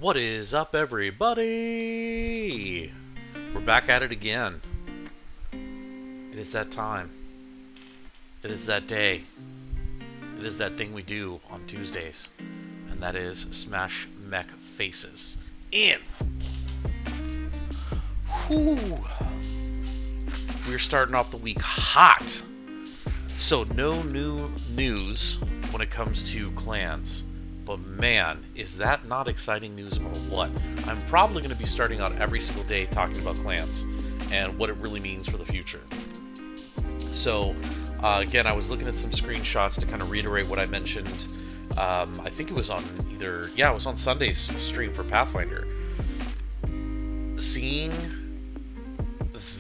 What is up, everybody? We're back at it again. It is that time. It is that day. It is that thing we do on Tuesdays. And that is Smash Mech Faces. In! Whew. We're starting off the week hot. So no new news when it comes to clans. But man, is that not exciting news or what? I'm probably going to be starting out every single day talking about clans and what it really means for the future. So, again, I was looking at some screenshots to kind of reiterate what I mentioned. I think it was on it was on Sunday's stream for Pathfinder. Seeing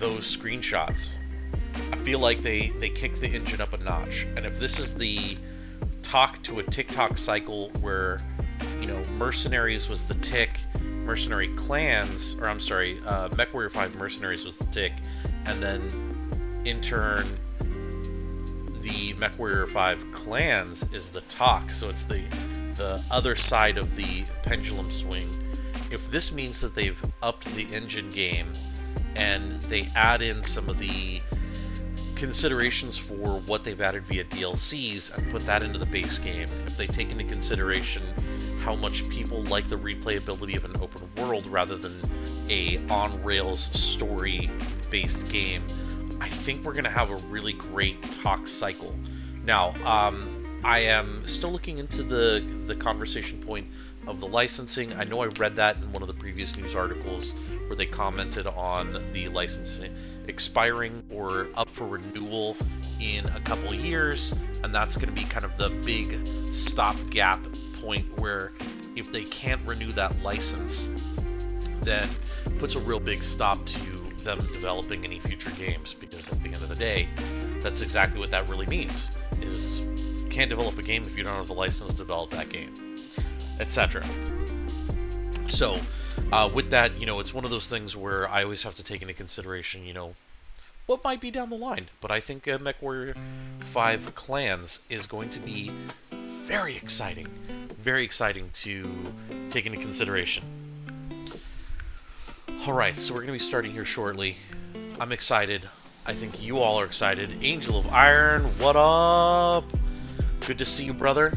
those screenshots, I feel like they kicked the engine up a notch. And if this is the talk to a TikTok cycle where, Mercenaries was the tick, Mercenary clans, or I'm sorry, MechWarrior 5 Mercenaries was the tick, and then in turn, the MechWarrior 5 clans is the talk, so it's the other side of the pendulum swing. If this means that they've upped the engine game and they add in some of the considerations for what they've added via DLCs and put that into the base game, if they take into consideration how much people like the replayability of an open world rather than a on-rails story-based game, I think we're going to have a really great talk cycle. Now, I am still looking into the conversation point of the licensing. I know I read that in one of the previous news articles where they commented on the licensing expiring or up for renewal in a couple of years, and that's going to be kind of the big stopgap point where if they can't renew that license, then puts a real big stop to them developing any future games, because at the end of the day, that's exactly what that really means, is you can't develop a game if you don't have the license to develop that game, etc. So with that, it's one of those things where I always have to take into consideration, what might be down the line. But I think MechWarrior 5 Clans is going to be very exciting to take into consideration. Alright, so we're going to be starting here shortly. I'm excited. I think you all are excited. Angel of Iron, what up? Good to see you, brother.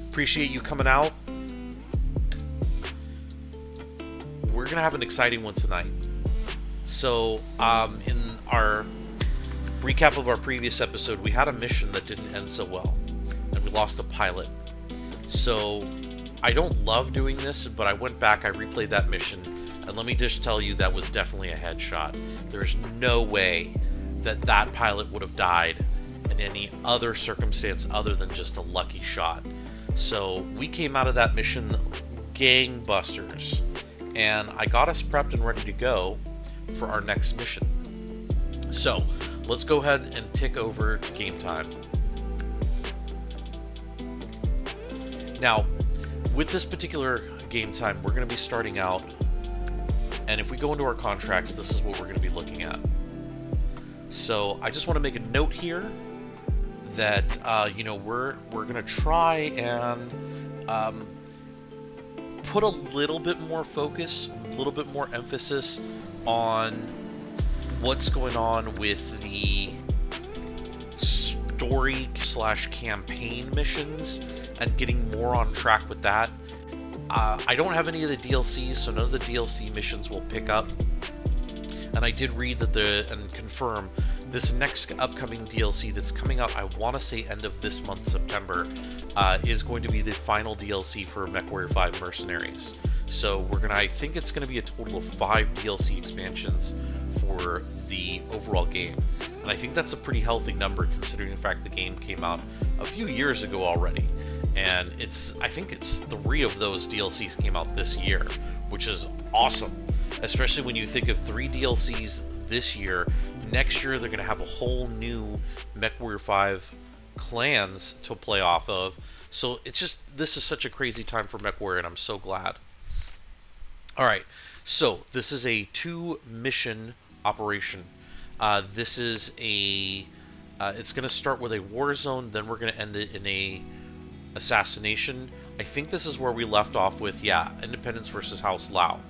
Appreciate you coming out. We're going to have an exciting one tonight. So, in our recap of our previous episode, we had a mission that didn't end so well, and we lost a pilot. So, I don't love doing this, but I went back, I replayed that mission, and let me just tell you, that was definitely a headshot. There's no way that that pilot would have died in any other circumstance other than just a lucky shot. So, we came out of that mission gangbusters, and I got us prepped and ready to go for our next mission. So, let's go ahead and tick over to game time. Now, with this particular game time, we're going to be starting out, and if we go into our contracts, this is what we're going to be looking at. So, I just want to make a note here that, we're going to try and put a little bit more focus, a little bit more emphasis on what's going on with the story/campaign missions and getting more on track with that. I don't have any of the DLCs, so none of the DLC missions will pick up. And I did read that and confirm this next upcoming DLC that's coming out, I want to say end of this month, September, is going to be the final DLC for MechWarrior 5 Mercenaries. So I think it's going to be a total of 5 DLC expansions for the overall game. And I think that's a pretty healthy number considering the fact the game came out a few years ago already. And I think it's 3 of those DLCs came out this year, which is awesome. Especially when you think of 3 DLCs this year. Next year they're going to have a whole new MechWarrior 5 clans to play off of. So this is such a crazy time for MechWarrior, and I'm so glad. Alright, so this is a 2-mission operation. This is it's going to start with a Warzone, then we're going to end it in Assassination, I think this is where we left off with, yeah, Independence versus House Lao.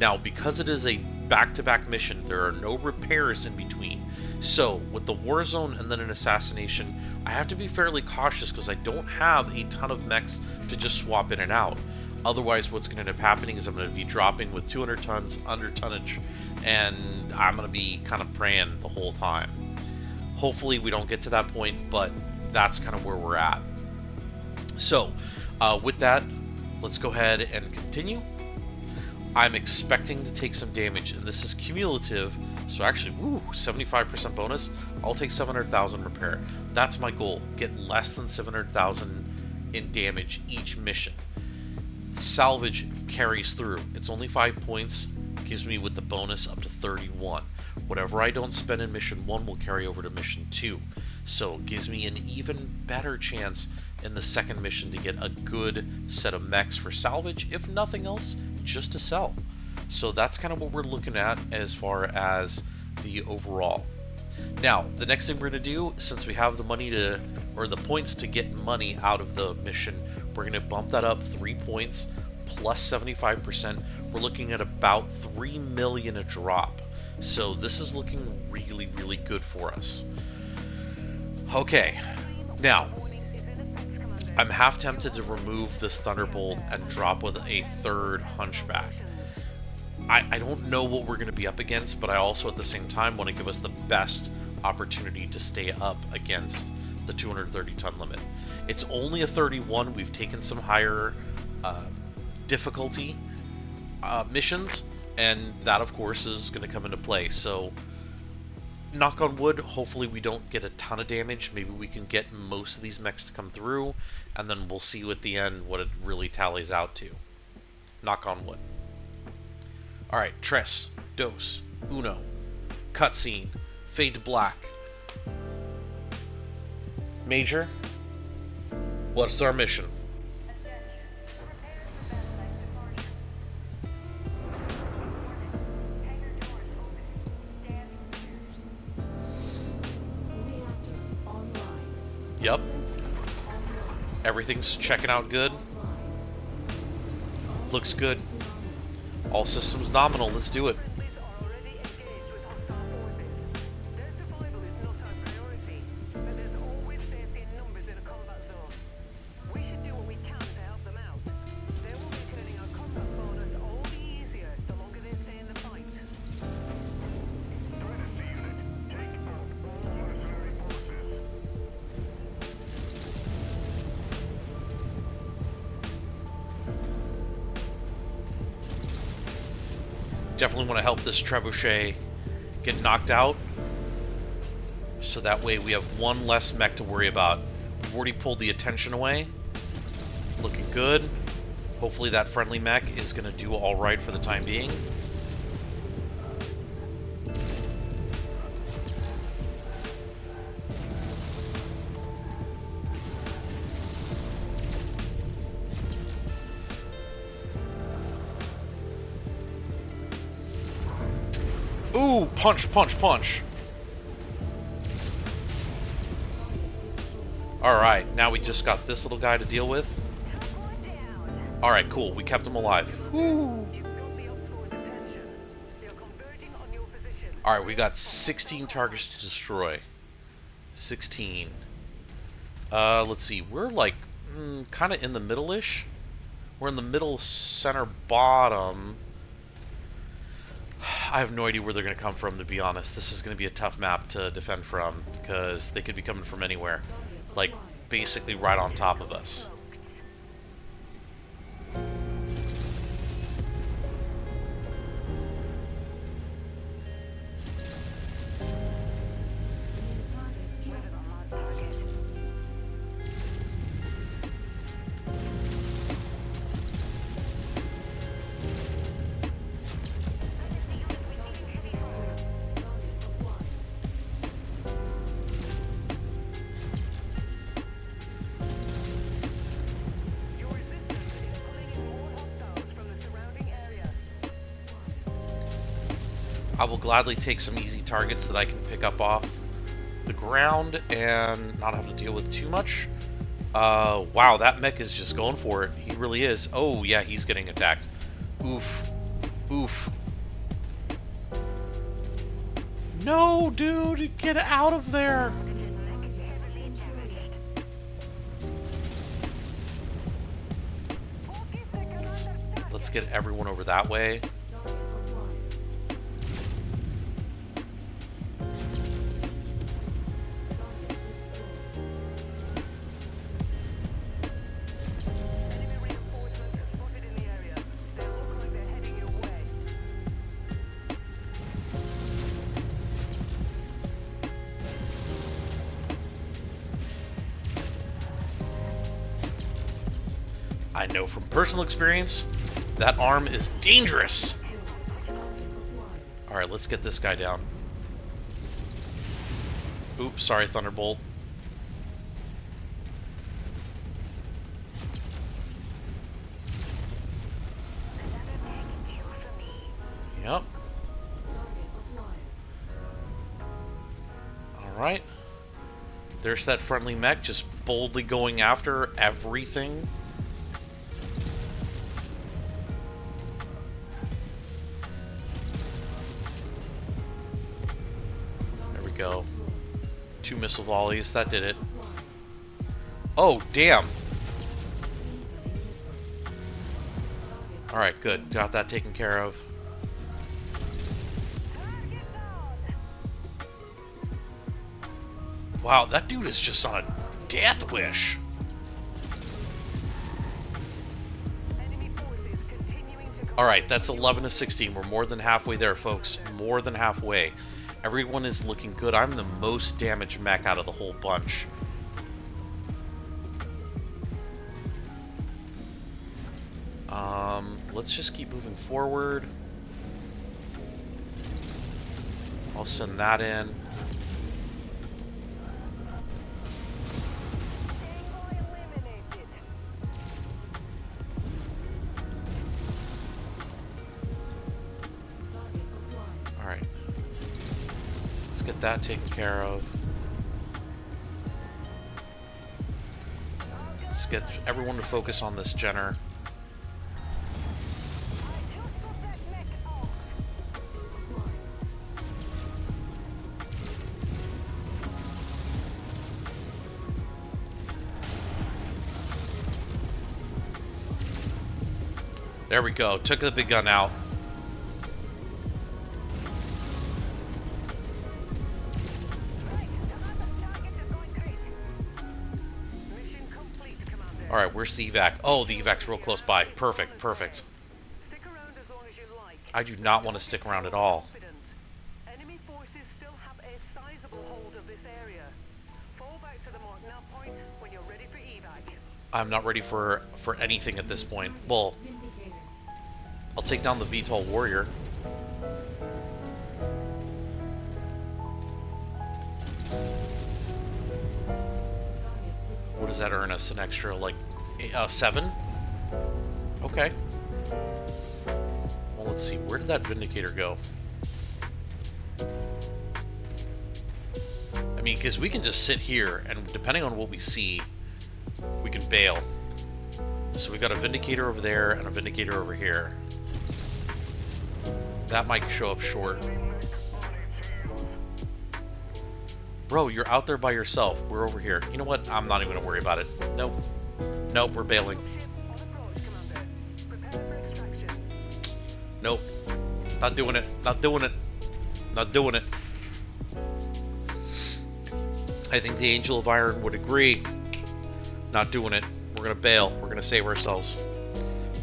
Now, because it is a back-to-back mission, there are no repairs in between. So, with the Warzone and then an Assassination, I have to be fairly cautious because I don't have a ton of mechs to just swap in and out. Otherwise, what's going to end up happening is I'm going to be dropping with 200 tons under tonnage, and I'm going to be kind of praying the whole time. Hopefully, we don't get to that point, but that's kind of where we're at. So, with that, let's go ahead and continue. I'm expecting to take some damage, and this is cumulative, so actually, woo, 75% bonus. I'll take 700,000 repair. That's my goal. Get less than 700,000 in damage each mission. Salvage carries through. It's only 5 points, gives me with the bonus up to 31. Whatever I don't spend in mission 1 will carry over to mission 2. So it gives me an even better chance in the second mission to get a good set of mechs for salvage, if nothing else, just to sell. So that's kind of what we're looking at as far as the overall. Now, the next thing we're going to do, since we have the money to, or the points to get money out of the mission, we're going to bump that up 3 points plus 75%. We're looking at about 3 million a drop. So this is looking really, really good for us. Okay, now, I'm half tempted to remove this Thunderbolt and drop with a third Hunchback. I don't know what we're going to be up against, but I also at the same time want to give us the best opportunity to stay up against the 230 ton limit. It's only a 31. We've taken some higher difficulty missions, and that of course is going to come into play. So knock on wood, hopefully we don't get a ton of damage. Maybe we can get most of these mechs to come through, and then we'll see at the end what it really tallies out to. Knock on wood. Alright, Tres, Dos, Uno, Cutscene, Fade to Black. Major, what's our mission? Yep. Everything's checking out good. Looks good. All systems nominal. Let's do it. Definitely want to help this trebuchet get knocked out, so that way we have one less mech to worry about. We've already pulled the attention away. Looking good. Hopefully that friendly mech is going to do alright for the time being. Ooh, punch, punch, punch. Alright, now we just got this little guy to deal with. Alright, cool. We kept him alive. Alright, we got 16 targets to destroy. 16. Let's see. We're like kind of in the middle-ish. We're in the middle center bottom. I have no idea where they're going to come from, to be honest. This is going to be a tough map to defend from, because they could be coming from anywhere. Like, basically right on top of us. I will gladly take some easy targets that I can pick up off the ground and not have to deal with too much. Wow, that mech is just going for it. He really is. Oh, yeah, he's getting attacked. Oof. Oof. No, dude, get out of there. Let's get everyone over that way. I know from personal experience, that arm is dangerous. Alright, let's get this guy down. Oops, sorry, Thunderbolt. Yep. Alright. There's that friendly mech just boldly going after everything. Go. 2 missile volleys, that did it. Oh, damn. Alright, good. Got that taken care of. Wow, that dude is just on a death wish. Alright, that's 11 to 16. We're more than halfway there, folks. More than halfway. Everyone is looking good. I'm the most damaged mech out of the whole bunch. Let's just keep moving forward. I'll send that in. Alright. Let's get that taken care of. Let's get everyone to focus on this Jenner. There we go. Took the big gun out. Alright, where's the evac? Oh, the evac's real close by. Perfect, perfect. I do not want to stick around at all. Enemy forces still have a sizable hold of this area. Fall back to the mark-now point when you're ready for evac. I'm not ready for anything at this point. Well, I'll take down the VTOL warrior. What does that earn us? An extra, like, 7? Okay. Well, let's see. Where did that Vindicator go? I mean, because we can just sit here, and depending on what we see, we can bail. So we got a Vindicator over there, and a Vindicator over here. That might show up short. Bro, you're out there by yourself. We're over here. You know what? I'm not even going to worry about it. Nope. Nope, we're bailing. Nope. Not doing it. Not doing it. Not doing it. I think the Angel of Iron would agree. Not doing it. We're going to bail. We're going to save ourselves.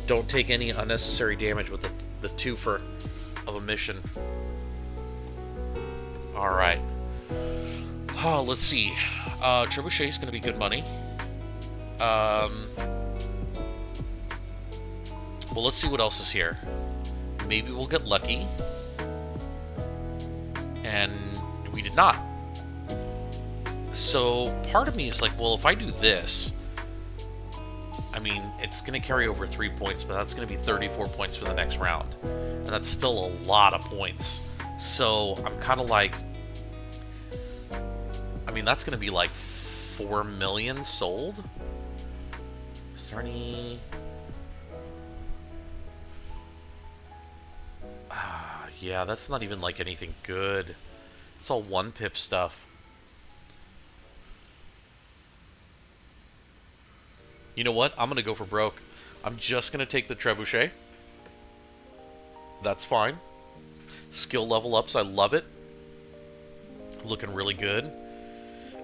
Don't take any unnecessary damage with the twofer of a mission. Alright. Oh, let's see. Trebuchet is going to be good money. Well, let's see what else is here. Maybe we'll get lucky. And we did not. So, part of me is like, well, if I do this, I mean, it's going to carry over 3 points, but that's going to be 34 points for the next round. And that's still a lot of points. So, I'm kind of like, I mean, that's going to be like 4 million sold. there any... yeah, that's not even like anything good. It's all 1-pip stuff. You know what? I'm gonna go for broke. I'm just gonna take the trebuchet. That's fine. Skill level ups, I love it. Looking really good.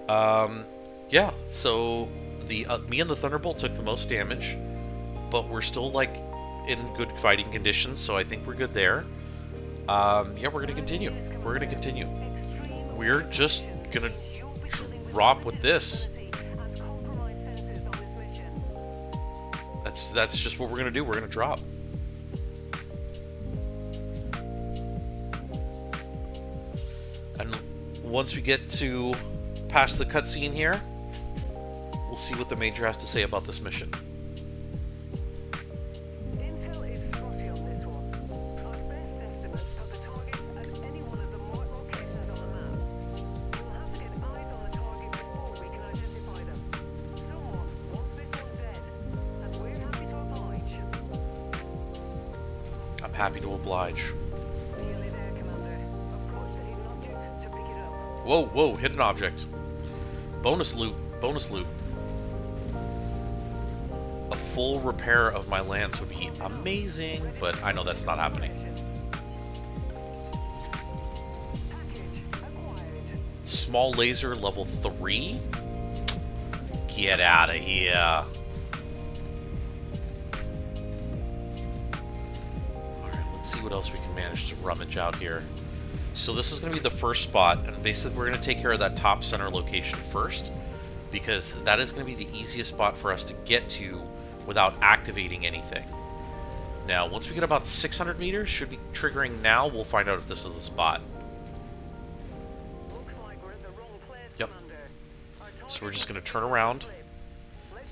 Yeah, so the me and the Thunderbolt took the most damage, but we're still like in good fighting conditions, so I think we're good there. Yeah, we're gonna continue. We're gonna continue. We're just gonna drop with this. That's just what we're gonna do. We're gonna drop. And once we get to past the cutscene here, we'll see what the Major has to say about this mission. Intel is spotty on this one. Our best estimates put the target at any one of the more locations on the map. We'll have to get eyes on the target before we can identify them. Someone wants this one dead, and we're happy to oblige. I'm happy to oblige. Nearly there, Commander. Approach the hidden object to pick it up. Whoa, whoa, hidden object. Bonus loot, bonus loot. A full repair of my lance would be amazing, but I know that's not happening. Package acquired. Small laser level 3? Get out of here. Alright, let's see what else we can manage to rummage out here. So this is going to be the first spot, and basically we're going to take care of that top center location first, because that is going to be the easiest spot for us to get to without activating anything. Now, once we get about 600 meters, should be triggering now, we'll find out if this is the spot. Looks like we're at the wrong place, Yep. Commander. So we're just going to turn around,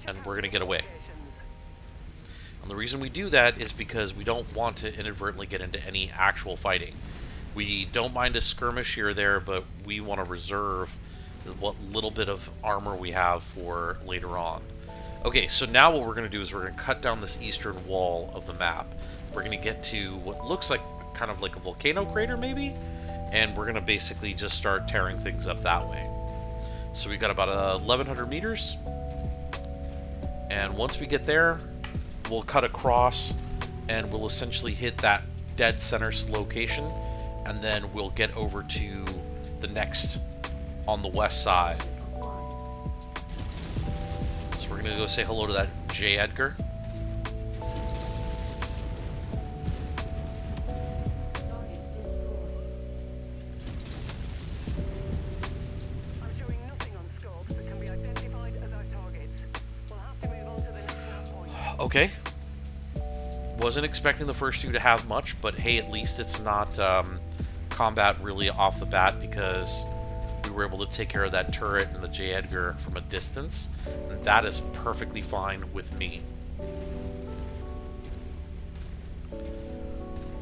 and we're going to get away. And the reason we do that is because we don't want to inadvertently get into any actual fighting. We don't mind a skirmish here or there, but we want to reserve what little bit of armor we have for later on. Okay, so now what we're going to do is we're going to cut down this eastern wall of the map. We're going to get to what looks like kind of like a volcano crater maybe, and we're going to basically just start tearing things up that way. So we've got about 1,100 meters, and once we get there, we'll cut across, and we'll essentially hit that dead center location, and then we'll get over to the next on the west side. So we're gonna go say hello to that J. Edgar. I'm showing nothing on scopes that can be identified as our targets. We'll have to move on to the next map point. Okay. Wasn't expecting the first two to have much, but hey, at least it's not combat really off the bat, because we were able to take care of that turret and the J. Edgar from a distance, and that is perfectly fine with me.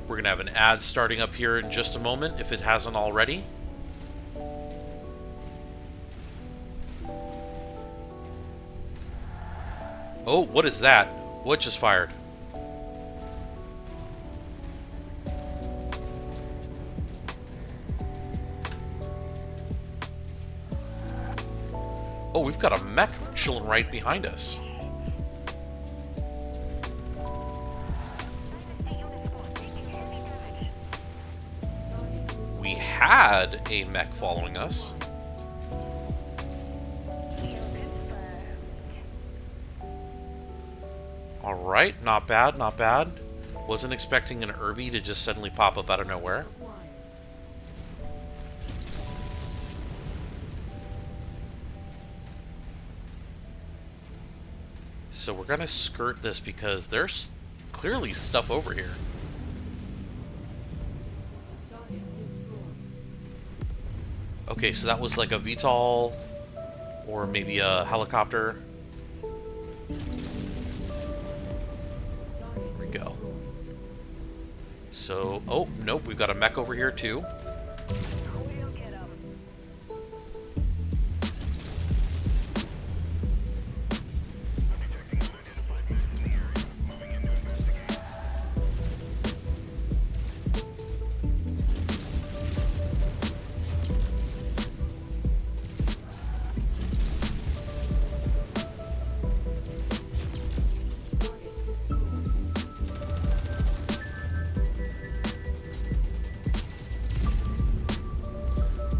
We're gonna have an ad starting up here in just a moment, if it hasn't already. Oh, what is that? What just fired? Oh, we've got a mech chilling right behind us. We had a mech following us. Alright, not bad, not bad. Wasn't expecting an Irby to just suddenly pop up out of nowhere. So we're gonna skirt this because there's clearly stuff over here. Okay, so that was like a VTOL or maybe a helicopter. Here we go. So, oh, nope, we've got a mech over here too.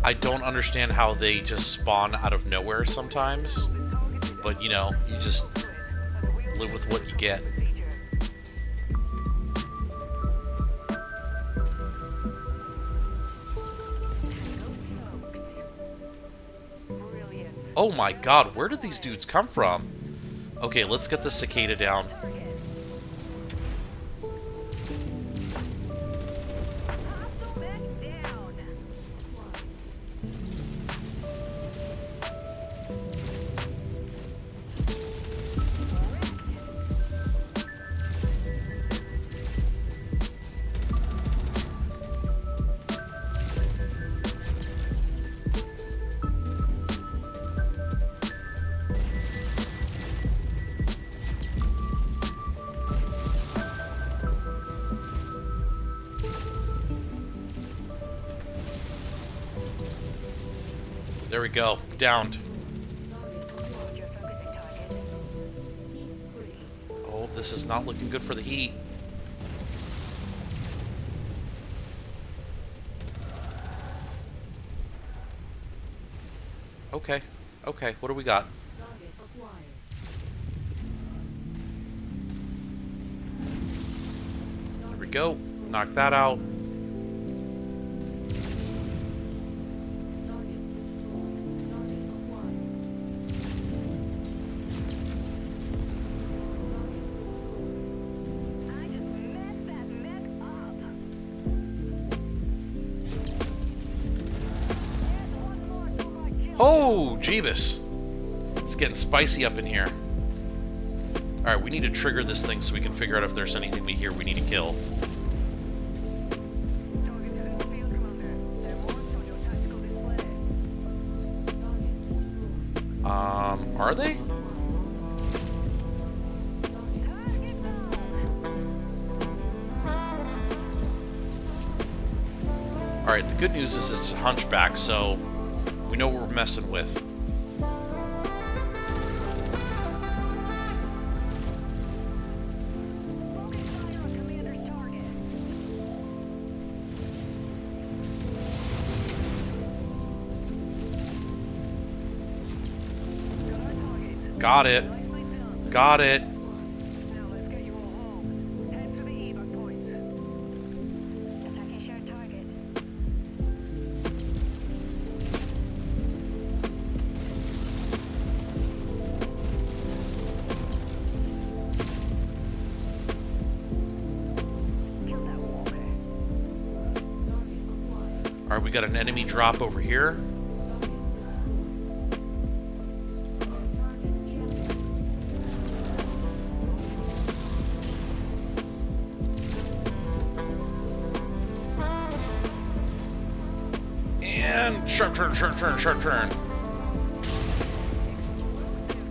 I don't understand how they just spawn out of nowhere sometimes. But, you know, you just live with what you get. Oh my god, where did these dudes come from? Okay, let's get the cicada down. There we go. Downed. Oh, this is not looking good for the heat. Okay. Okay, what do we got? There we go. Knock that out. Oh, Jeebus. It's getting spicy up in here. Alright, we need to trigger this thing so we can figure out if there's anything we hear we need to kill. Are they? Alright, the good news is it's a hunchback, so we know what we're messing with. Got it. Got it. Now let's get you all home. Head to the evac points. Attacking shared target. Kill that walker. Alright, we got an enemy drop over here. And sharp turn, sharp turn, sharp turn.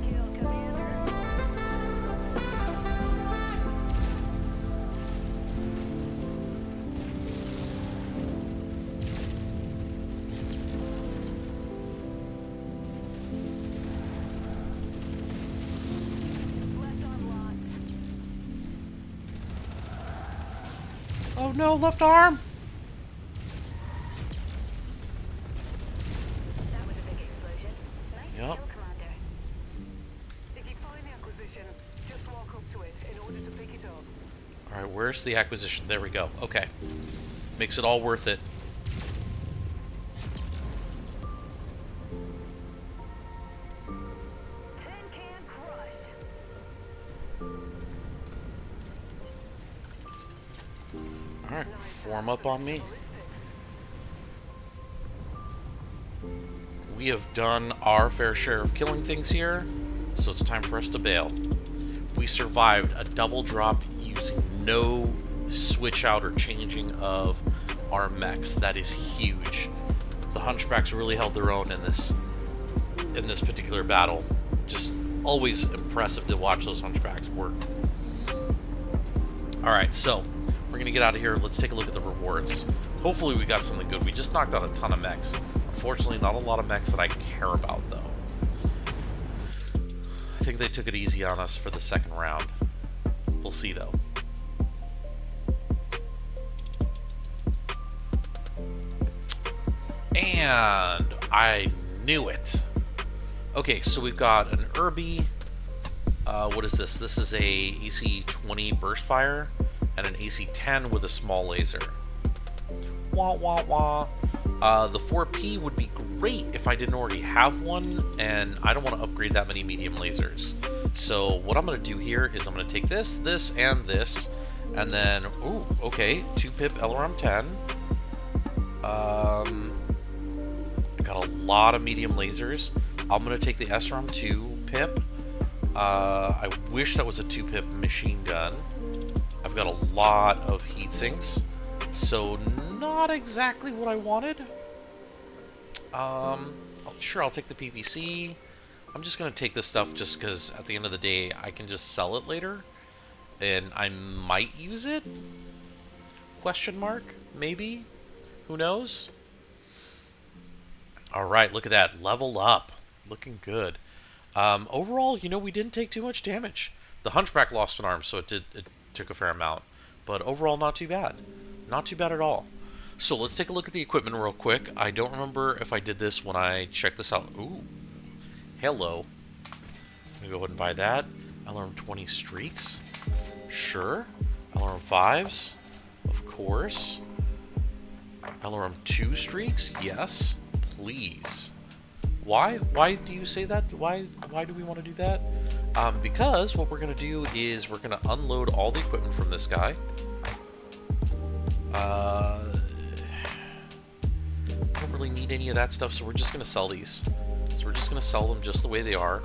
Kill commander. Left arm lost. Oh no, left arm! That was a big explosion. Nice Yep. kill, Commander. If you find the acquisition, just walk up to it in order to pick it up. Alright, where's the acquisition? There we go. Okay. Makes it all worth it. Tin can crushed. Alright, form up on me. Ballistics. We have done our fair share of killing things here, so it's time for us to bail. We survived a double drop using no switch out or changing of our mechs. That is huge. The Hunchbacks really held their own in this particular battle. Just always impressive to watch those Hunchbacks work. Alright, so we're gonna get out of here. Let's take a look at the rewards. Hopefully we got something good. We just knocked out a ton of mechs. Unfortunately, not a lot of mechs that I care about, though. I think they took it easy on us for the second round. We'll see, though. And I knew it. Okay, so we've got an Irby. What is this? This is a AC-20 burst fire and an AC-10 with a small laser. Wah, wah, wah. The 4P would be great if I didn't already have one, and I don't want to upgrade that many medium lasers. So what I'm going to do here is I'm going to take this, this, and this, and then, ooh, okay, 2-pip LRM 10. I got a lot of medium lasers. I'm going to take the SRM 2-pip. I wish that was a 2-pip machine gun. I've got a lot of heat sinks, so not exactly what I wanted. Sure, I'll take the PPC. I'm just going to take this stuff just because at the end of the day, I can just sell it later. And I might use it? Question mark? Maybe? Who knows? Alright, look at that. Level up. Looking good. Overall, you know, we didn't take too much damage. The Hunchback lost an arm, so it took a fair amount. But overall, not too bad. Not too bad at all. So let's take a look at the equipment real quick. I don't remember if I did this when I checked this out. Ooh. Hello. I'm going to go ahead and buy that. LRM 20 streaks. Sure. LRM 5s. Of course. LRM 2 streaks. Yes. Please. Why? Why do you say that? Why do we want to do that? Because what we're going to do is we're going to unload all the equipment from this guy. I don't really need any of that stuff, so we're just going to sell these. So we're just going to sell them just the way they are.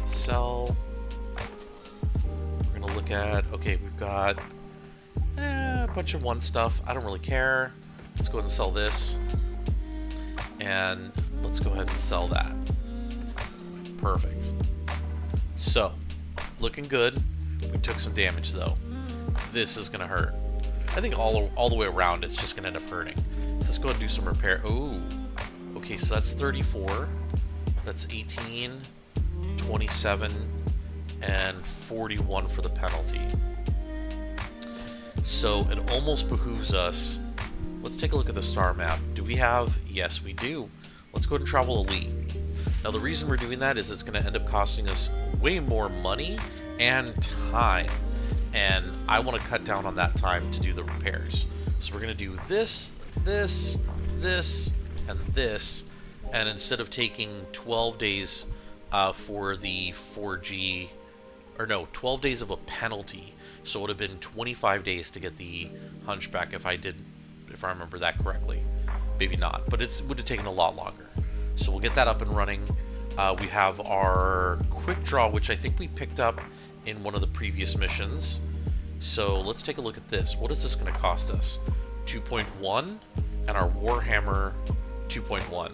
Sell. We're going to look at, okay, we've got a bunch of one stuff. I don't really care. Let's go ahead and sell this. And let's go ahead and sell that. Perfect. So, looking good. We took some damage though. This is going to hurt. I think all the way around it's just going to end up hurting. So let's go ahead and do some repair. Ooh. Okay, so that's 34. That's 18, 27, and 41 for the penalty. So it almost behooves us. Let's take a look at the star map. Do we have? Yes, we do. Let's go ahead and travel elite. Now the reason we're doing that is it's going to end up costing us way more money and time. And I want to cut down on that time to do the repairs. So we're going to do this, this, this, and this. And instead of taking 12 days for the 4G, or no, 12 days of a penalty. So it would have been 25 days to get the Hunchback if I remember that correctly. Maybe not, but it would have taken a lot longer. So we'll get that up and running. We have our quick draw, which I think we picked up in one of the previous missions. So let's take a look at this. What is this going to cost us? 2.1 and our Warhammer 2.1.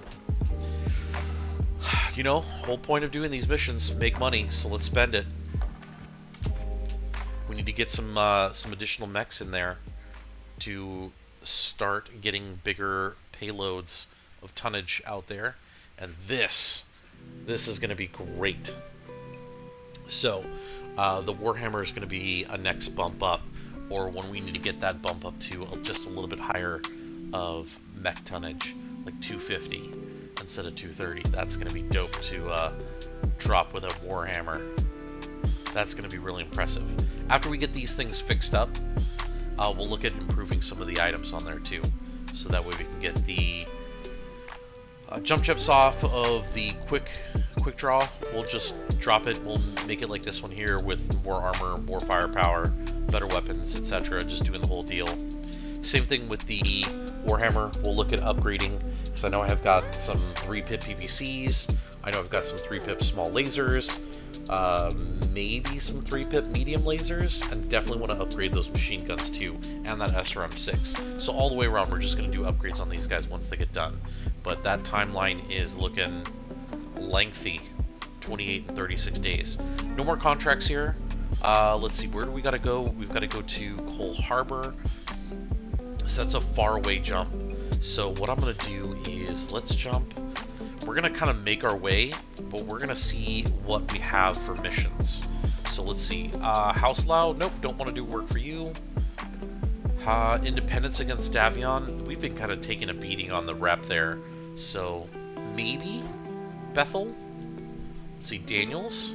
You know, whole point of doing these missions, make money, so let's spend it. We need to get some additional mechs in there to start getting bigger payloads of tonnage out there. And this is going to be great. So, the Warhammer is going to be a next bump up, or when we need to get that bump up to just a little bit higher of mech tonnage, like 250 instead of 230. That's going to be dope to drop with a Warhammer. That's going to be really impressive. After we get these things fixed up, we'll look at improving some of the items on there too, so that way we can get the jump chips off of the quick draw. We'll just drop it. We'll make it like this one here with more armor, more firepower, better weapons, etc. Just doing the whole deal. Same thing with the Warhammer. We'll look at upgrading, because I know I have got some 3-pip PVCs. I know I've got some 3-pip small lasers. Maybe some 3-pip medium lasers, and definitely want to upgrade those machine guns too, and that SRM-6. So all the way around, we're just going to do upgrades on these guys once they get done. But that timeline is looking lengthy, 28 and 36 days. No more contracts here. Let's see, where do we got to go? We've got to go to Cole Harbor. So that's a far away jump. So what I'm going to do is, let's jump. We're going to kind of make our way, but we're going to see what we have for missions. So let's see. House Lao, nope, don't want to do work for you. Independence against Davion. We've been kind of taking a beating on the rep there. So, maybe Bethel? Let's see, Daniels.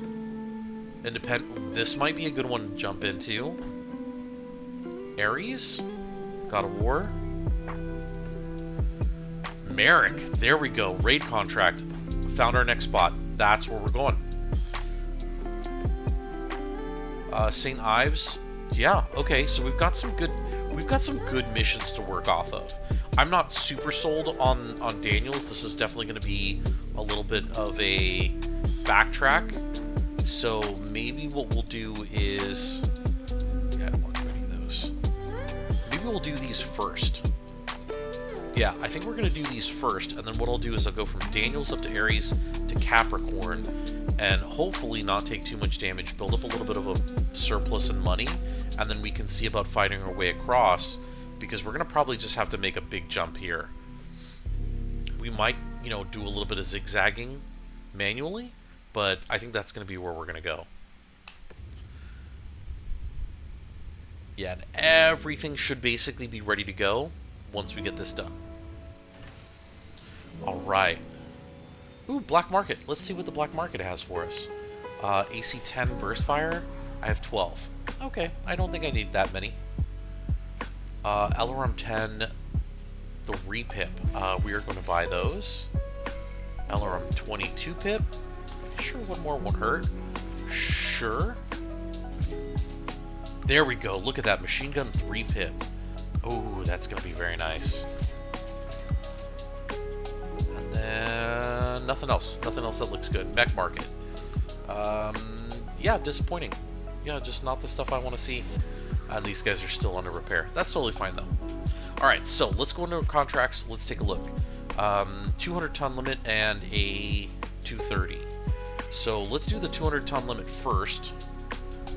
This might be a good one to jump into. Ares. God of War. Merrick. There we go. Raid contract. Found our next spot. That's where we're going. St. Ives. Yeah, okay, so we've got some good missions to work off of. I'm not super sold on Daniels. This is definitely going to be a little bit of a backtrack. So maybe what we'll do is, yeah, I don't want any of those. Maybe we'll do these first. Yeah, I think we're going to do these first, and then what I'll do is I'll go from Daniels up to Ares to Capricorn, and hopefully not take too much damage, build up a little bit of a surplus in money, and then we can see about fighting our way across, because we're going to probably just have to make a big jump here. We might, you know, do a little bit of zigzagging manually, but I think that's going to be where we're going to go. Yeah, and everything should basically be ready to go once we get this done. Alright. Ooh, Black Market. Let's see what the Black Market has for us. AC 10 Burst Fire. I have 12. Okay, I don't think I need that many. LRM 10, the Repip. We are going to buy those. LRM 22 Pip. Sure, one more won't hurt. Sure. There we go. Look at that. Machine Gun 3 Pip. Oh, that's going to be very nice. And then nothing else. Nothing else that looks good. Mech Market. Yeah, disappointing. Yeah, just not the stuff I want to see. And these guys are still under repair. That's totally fine, though. Alright, so let's go into our contracts. Let's take a look. 200 ton limit and a 230. So let's do the 200 ton limit first.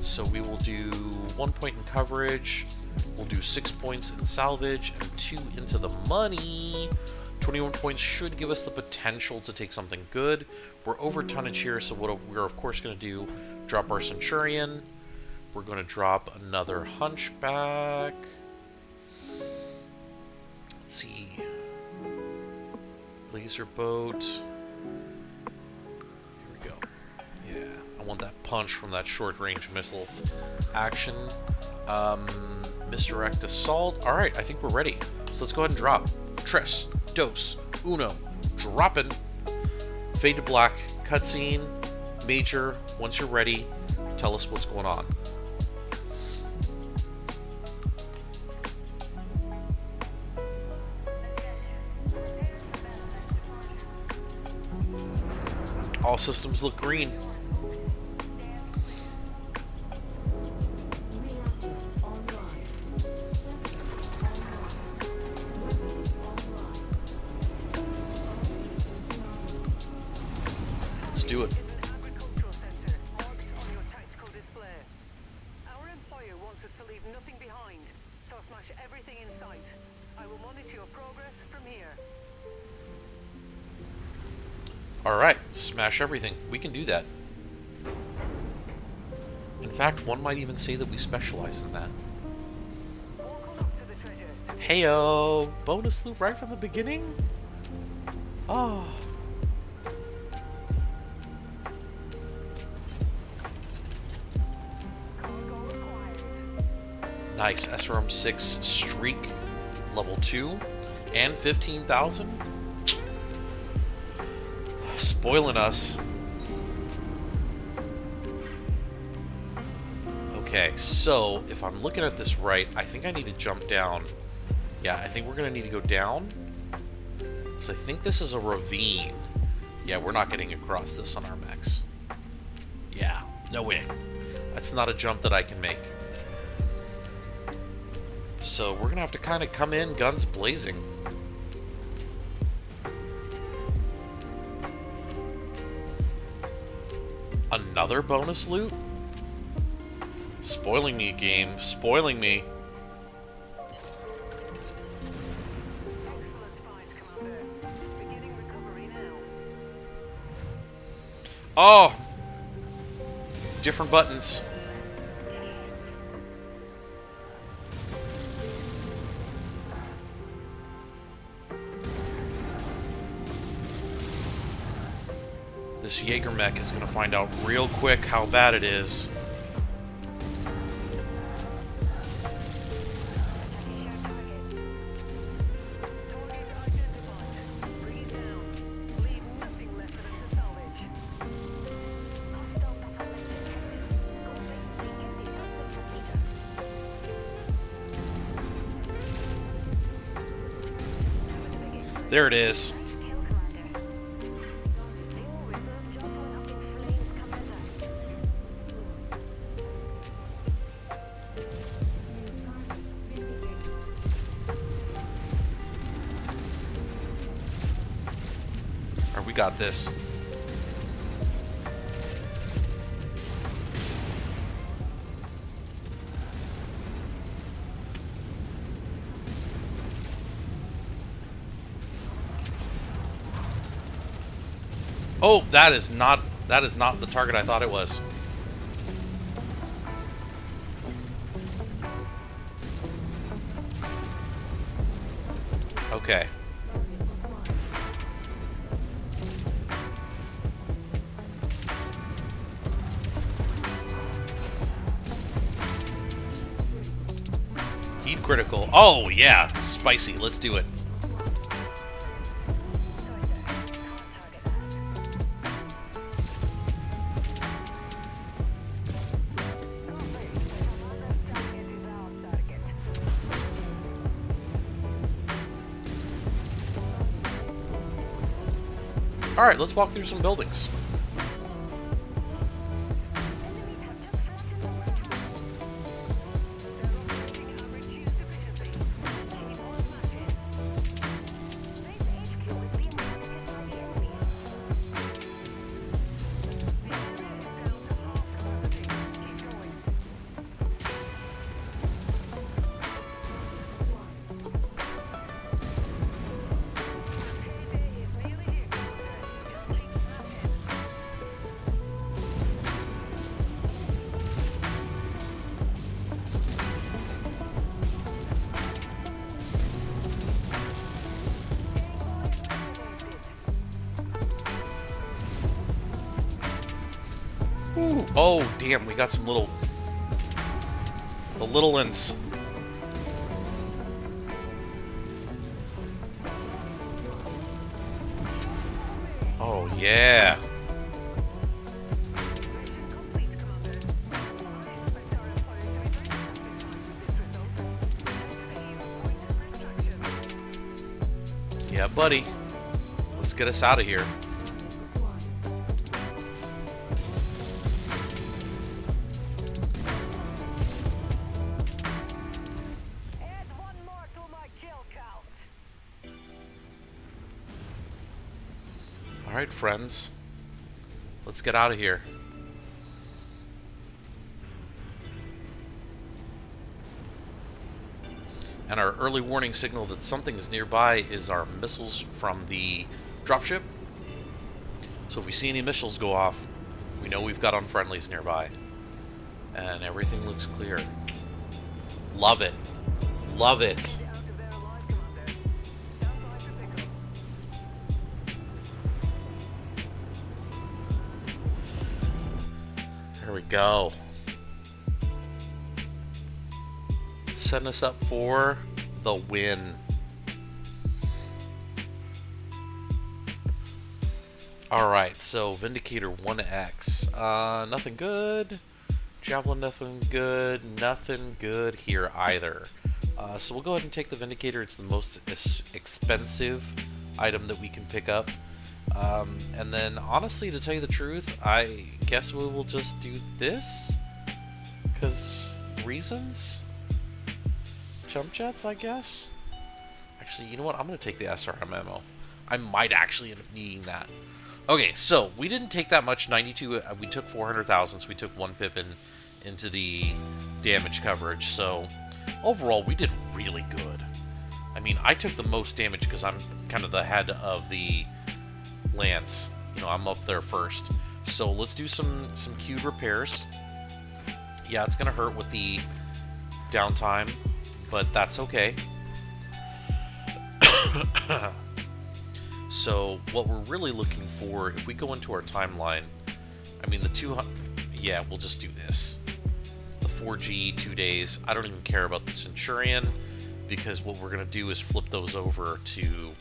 So we will do 1 point in coverage. We'll do 6 points in salvage and 2 into the money. 21 points should give us the potential to take something good. We're over tonnage here, so what we're of course going to do, drop our Centurion. We're going to drop another Hunchback. Let's see. Laser boat. Here we go. Yeah, I want that punch from that short-range missile action. Misdirect assault. Alright, I think we're ready. So let's go ahead and drop. Tres, dos, uno. Dropping. Fade to black. Cutscene. Major. Once you're ready, tell us what's going on. All systems look green. Let's do it. Agricultural center marked on your tactical display. Our employer wants us to leave nothing behind, so smash everything in sight. I will monitor your progress from here. Alright, smash everything. We can do that. In fact, one might even say that we specialize in that. Walk on up to the treasure. Heyo! Bonus loot right from the beginning? Oh. Cargo acquired. Nice. SRM 6 Streak level 2 and 15,000. Spoiling us. Okay, so if I'm looking at this right, I think I need to jump down. Yeah, I think we're going to need to go down. So I think this is a ravine. Yeah, we're not getting across this on our mechs. Yeah, no way. That's not a jump that I can make. So we're going to have to kind of come in guns blazing. Another bonus loot? Spoiling me, game. Spoiling me. Excellent fight, Commander. Beginning recovery now. Oh! Different buttons. this Jaeger mech is going to find out real quick how bad it is. There it is. Alright, we got this. Oh, that is not the target I thought it was. Okay. Heat critical. Oh yeah, spicy. Let's do it. Alright, let's walk through some buildings. Ooh. Oh, damn, we got some the little ones. Oh, yeah. Yeah, buddy. Let's get us out of here. Alright, friends. Let's get out of here. And our early warning signal that something is nearby is our missiles from the dropship. So if we see any missiles go off, we know we've got unfriendlies nearby. And everything looks clear. Love it. Love it. There we go. Setting us up for the win. Alright, so Vindicator 1X. Nothing good. Javelin, nothing good. Nothing good here either. So we'll go ahead and take the Vindicator. It's the most expensive item that we can pick up. And then, honestly, to tell you the truth, I guess we will just do this. Because reasons? Jump jets, I guess? Actually, you know what? I'm going to take the SRM ammo. I might actually end up needing that. Okay, so we didn't take that much. 92. We took 400,000, so we took 1 pip into the damage coverage. So overall, we did really good. I mean, I took the most damage because I'm kind of the head of the lance. You know, I'm up there first. So let's do some queued repairs. Yeah, it's gonna hurt with the downtime, but that's okay. So what we're really looking for, if we go into our timeline, I mean the 200, yeah, we'll just do this. The 4G, 2 days, I don't even care about the Centurion, because what we're going to do is flip those over to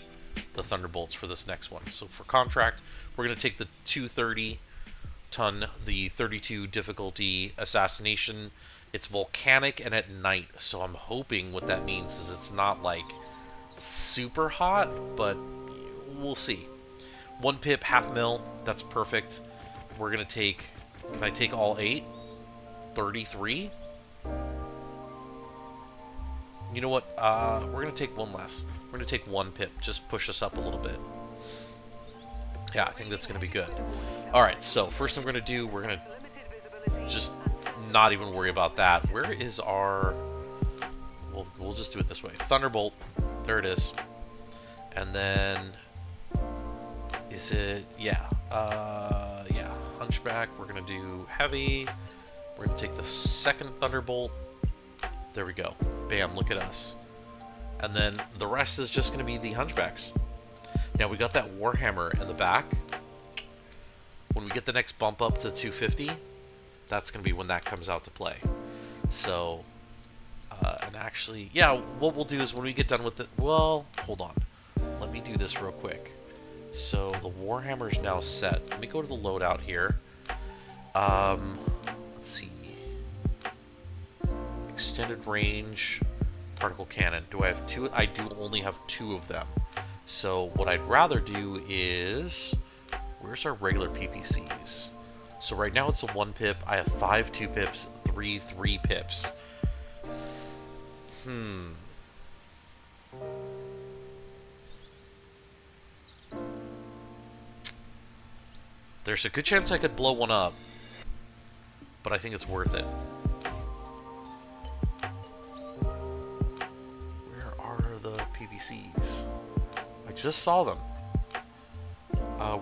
the Thunderbolts for this next one. So for contract, we're going to take the 230 ton, the 32 difficulty Assassination. It's volcanic and at night, so I'm hoping what that means is it's not like super hot, but we'll see. 1 pip, half mil, that's perfect. We're gonna take, can I take all 8? 33? You know what, we're gonna take 1 less. We're gonna take 1 pip, just push us up a little bit. Yeah, I think that's gonna be good. Alright, so first thing we're gonna do, we're gonna just not even worry about that. Where is our, we'll just do it this way. Thunderbolt, there it is. And then, is it, yeah, Hunchback, we're gonna do heavy. We're gonna take the second Thunderbolt. There we go. Bam, look at us. And then the rest is just gonna be the Hunchbacks. Now we got that Warhammer in the back. When we get the next bump up to 250, that's gonna be when that comes out to play. So, and actually, yeah, what we'll do is when we get done with it, well, hold on. Let me do this real quick. So the Warhammer is now set. Let me go to the loadout here. Let's see. Extended range particle cannon. Do I have 2? I do only have 2 of them. So what I'd rather do is, where's our regular PPCs? So right now it's a 1 pip. I have 5 2 pips, 3 3 pips. There's a good chance I could blow one up, but I think it's worth it. Where are the PVCs? I just saw them.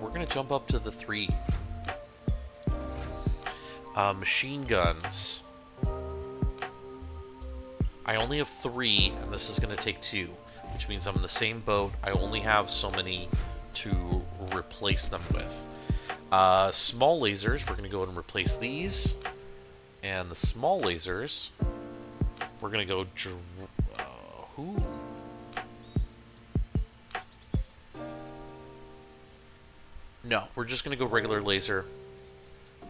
We're gonna jump up to the 3. Machine guns. I only have 3, and this is gonna take 2, which means I'm in the same boat. I only have so many to replace them with. Small lasers, we're going to go ahead and replace these. And the small lasers, we're going to go... who? No, we're just going to go regular laser.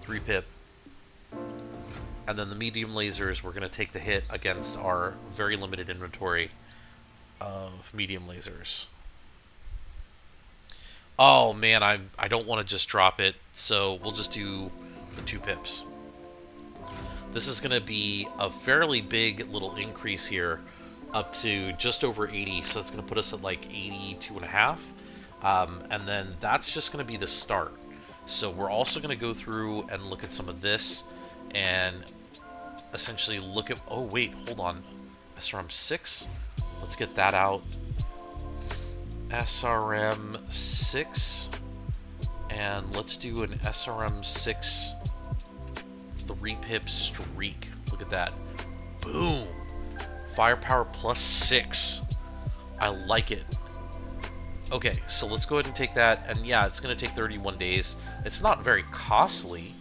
3 pip. And then the medium lasers, we're going to take the hit against our very limited inventory of medium lasers. Oh man, I don't want to just drop it, so we'll just do the 2 pips. This is going to be a fairly big little increase here, up to just over 80, so it's going to put us at like 82.5. And then that's just going to be the start. So we're also going to go through and look at some of this, and essentially look at, oh wait, hold on, SRM 6? Let's get that out. SRM 6, and let's do an SRM 6 3 pip streak. Look at that. Boom. Firepower plus 6. I like it. Okay, so let's go ahead and take that, and yeah, it's going to take 31 days. It's not very costly,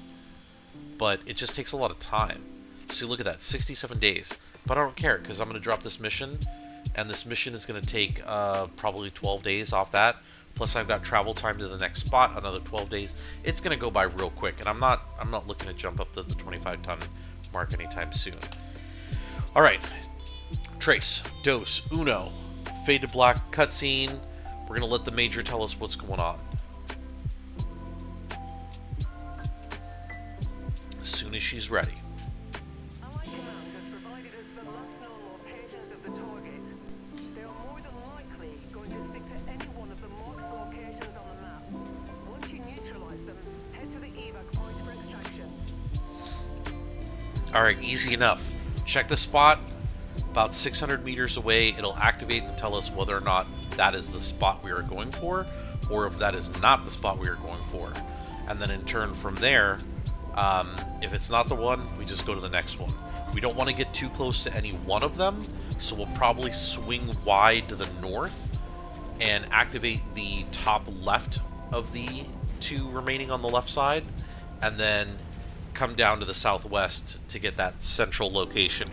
but it just takes a lot of time. So look at that, 67 days. But I don't care, because I'm going to drop this mission, and this mission is going to take probably 12 days off that. Plus I've got travel time to the next spot, another 12 days. It's going to go by real quick, and I'm not looking to jump up to the 25-ton mark anytime soon. All right, Trace, Dos, Uno, Fade to Black cutscene. We're going to let the Major tell us what's going on. As soon as she's ready. Allied Command has provided us the last known locations of the target. They are more than likely going to stick to any one of the marked locations on the map. Once you neutralize them, head to the evac point for extraction. Alright, easy enough. Check the spot. About 600 meters away, it'll activate and tell us whether or not that is the spot we are going for, or if that is not the spot we are going for. And then in turn from there, if it's not the one, we just go to the next one. We don't want to get too close to any one of them, so we'll probably swing wide to the north and activate the top left of the two remaining on the left side, and then come down to the southwest to get that central location.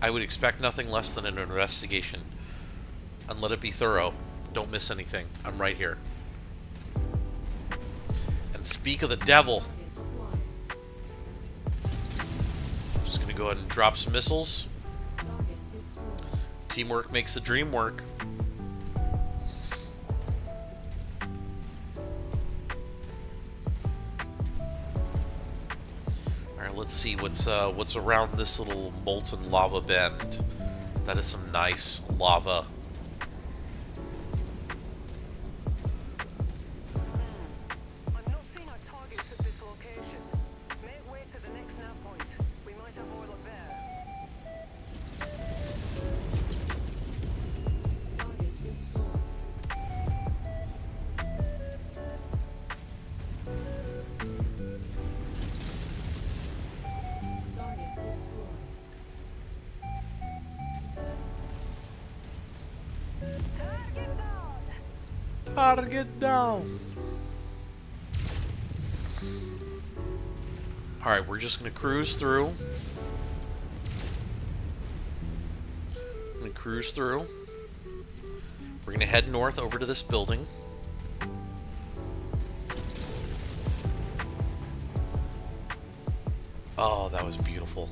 I would expect nothing less than an investigation. And let it be thorough. Don't miss anything. I'm right here. And speak of the devil. Just gonna go ahead and drop some missiles. Teamwork makes the dream work. Alright, let's see what's around this little molten lava bend. That is some nice lava. I'm not seeing our targets at this location. Make way to the next nav point. We might have oil up there. Target down. Alright, we're just gonna cruise through. We're gonna head north over to this building. Oh, that was beautiful.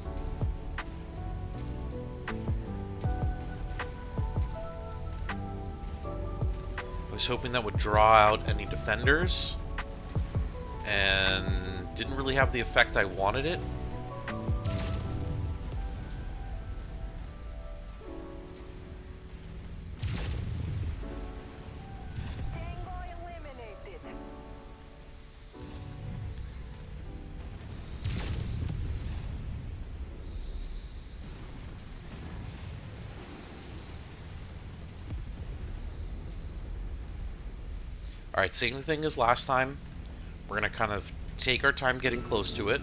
I was hoping that would draw out any defenders, and didn't really have the effect I wanted it. Tango eliminated. Alright, same thing as last time. We're going to kind of take our time getting close to it.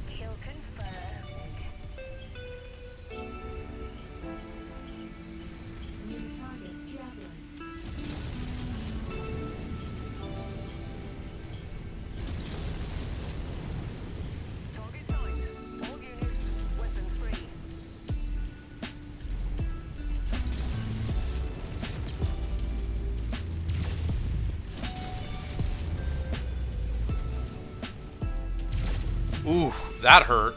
Kill confirmed. Target signed. All units, weapons free. Ooh, that hurt.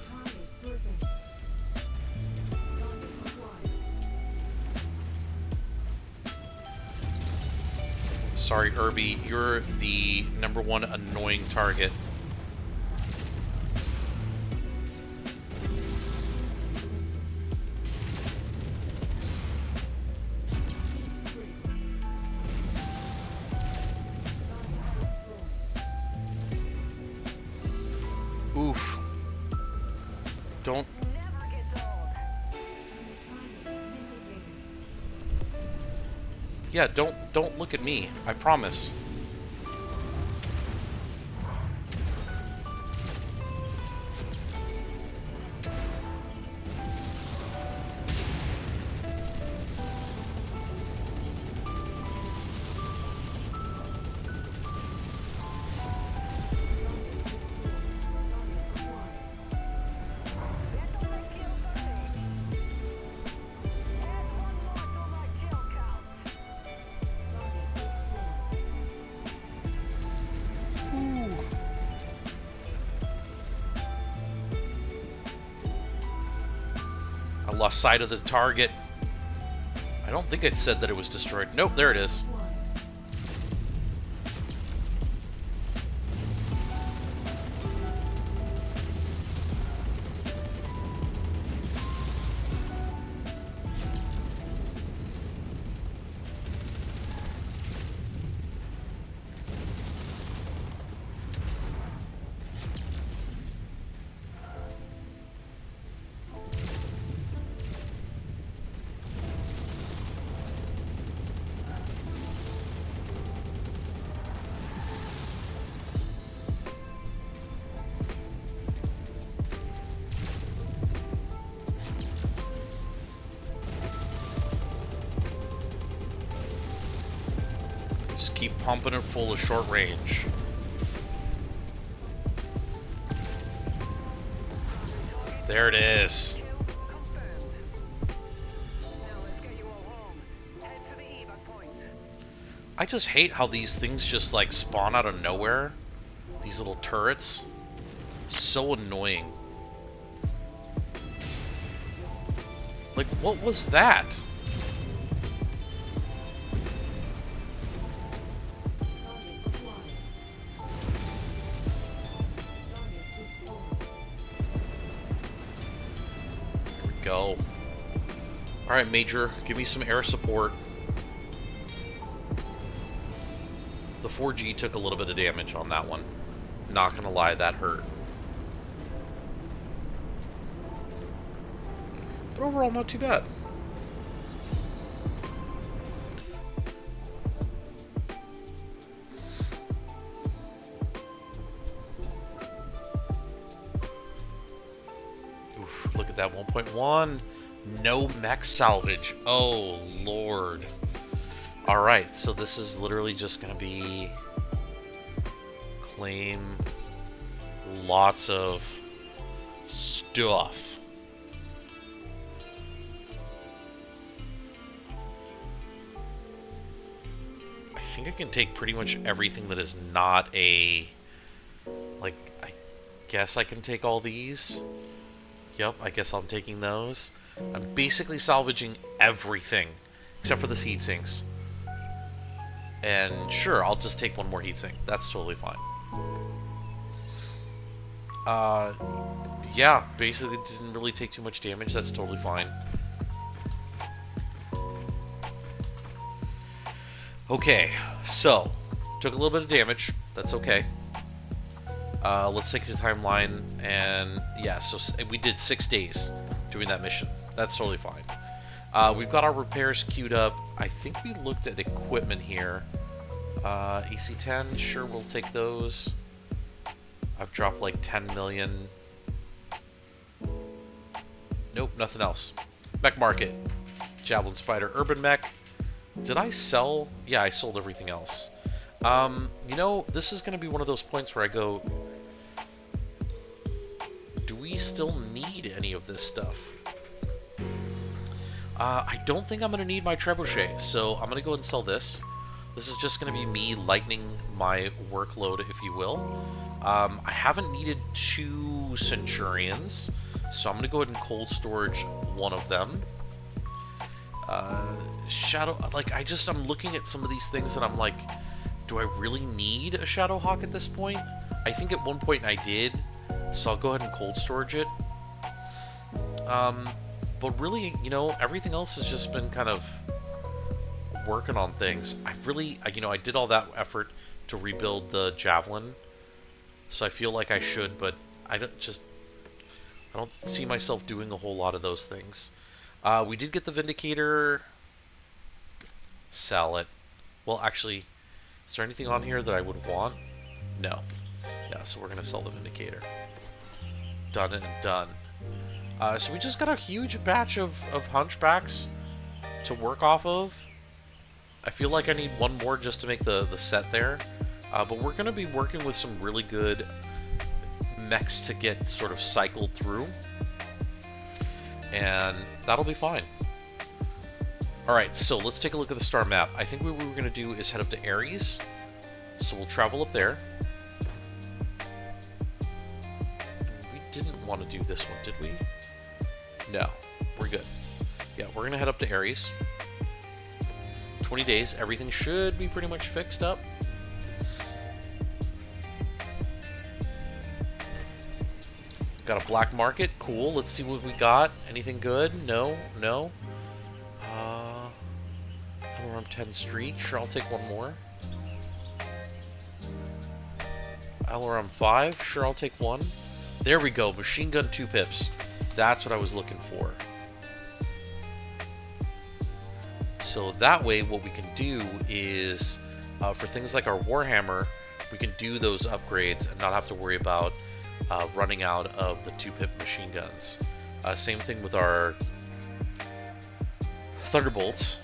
Sorry, Irby, you're the #1 annoying target. Oof. Don't. Never gets old. Yeah, don't look at me. I promise. Let the kill fatigue. Add one more to my kill count. I lost sight of the target. I don't think it said that it was destroyed. Nope, there it is. Keep pumping it full of short range. There it is. Kill confirmed. Now let's get you all home. Head to the evac point. I just hate how these things just like spawn out of nowhere. These little turrets. So annoying. Like, what was that? There we go. Alright, Major, give me some air support. The 4G took a little bit of damage on that one. Not gonna lie, that hurt. But overall, not too bad. Oof, look at that 1.1. No mech salvage. Oh, Lord. Alright, so this is literally just going to be claim lots of stuff. I think I can take pretty much everything that is not a... Like, I guess I can take all these. Yep, I guess I'm taking those. I'm basically salvaging everything, except for the heat sinks. And sure, I'll just take one more heatsink. That's totally fine. Yeah, basically didn't really take too much damage. That's totally fine. Okay, so took a little bit of damage. That's okay. Let's take the timeline, and yeah, so we did 6 days doing that mission. That's totally fine. We've got our repairs queued up. I think we looked at equipment here. AC-10, sure, we'll take those. I've dropped like 10 million. Nope, nothing else. Mech Market. Javelin Spider, Urban Mech. Did I sell? Yeah, I sold everything else. You know, this is going to be one of those points where I go, do we still need any of this stuff? I don't think I'm going to need my trebuchet, so I'm going to go ahead and sell this. This is just going to be me lightening my workload, if you will. I haven't needed 2 Centurions, so I'm going to go ahead and cold storage one of them. Shadow, like, I'm looking at some of these things and I'm like, do I really need a Shadow Hawk at this point? I think at one point I did, so I'll go ahead and cold storage it. But really, you know, everything else has just been kind of working on things. I did all that effort to rebuild the Javelin, so I feel like I should, but I don't see myself doing a whole lot of those things. We did get the Vindicator. Sell it. Well, actually, is there anything on here that I would want? No. Yeah, so we're going to sell the Vindicator. Done and done. So we just got a huge batch of Hunchbacks to work off of. I feel like I need one more just to make the set there. But we're going to be working with some really good mechs to get sort of cycled through. And that'll be fine. Alright, so let's take a look at the star map. I think what we're going to do is head up to Ares. So we'll travel up there. We didn't want to do this one, did we? No, we're good. Yeah, we're going to head up to Ares. 20 days, everything should be pretty much fixed up. Got a black market, cool. Let's see what we got. Anything good? No, no. Alarm 10 Street, sure, I'll take one more. Alarm 5, sure, I'll take one. There we go, machine gun 2 pips. That's what I was looking for. So that way, what we can do is, for things like our Warhammer, we can do those upgrades and not have to worry about running out of the 2-pip machine guns. Same thing with our Thunderbolts.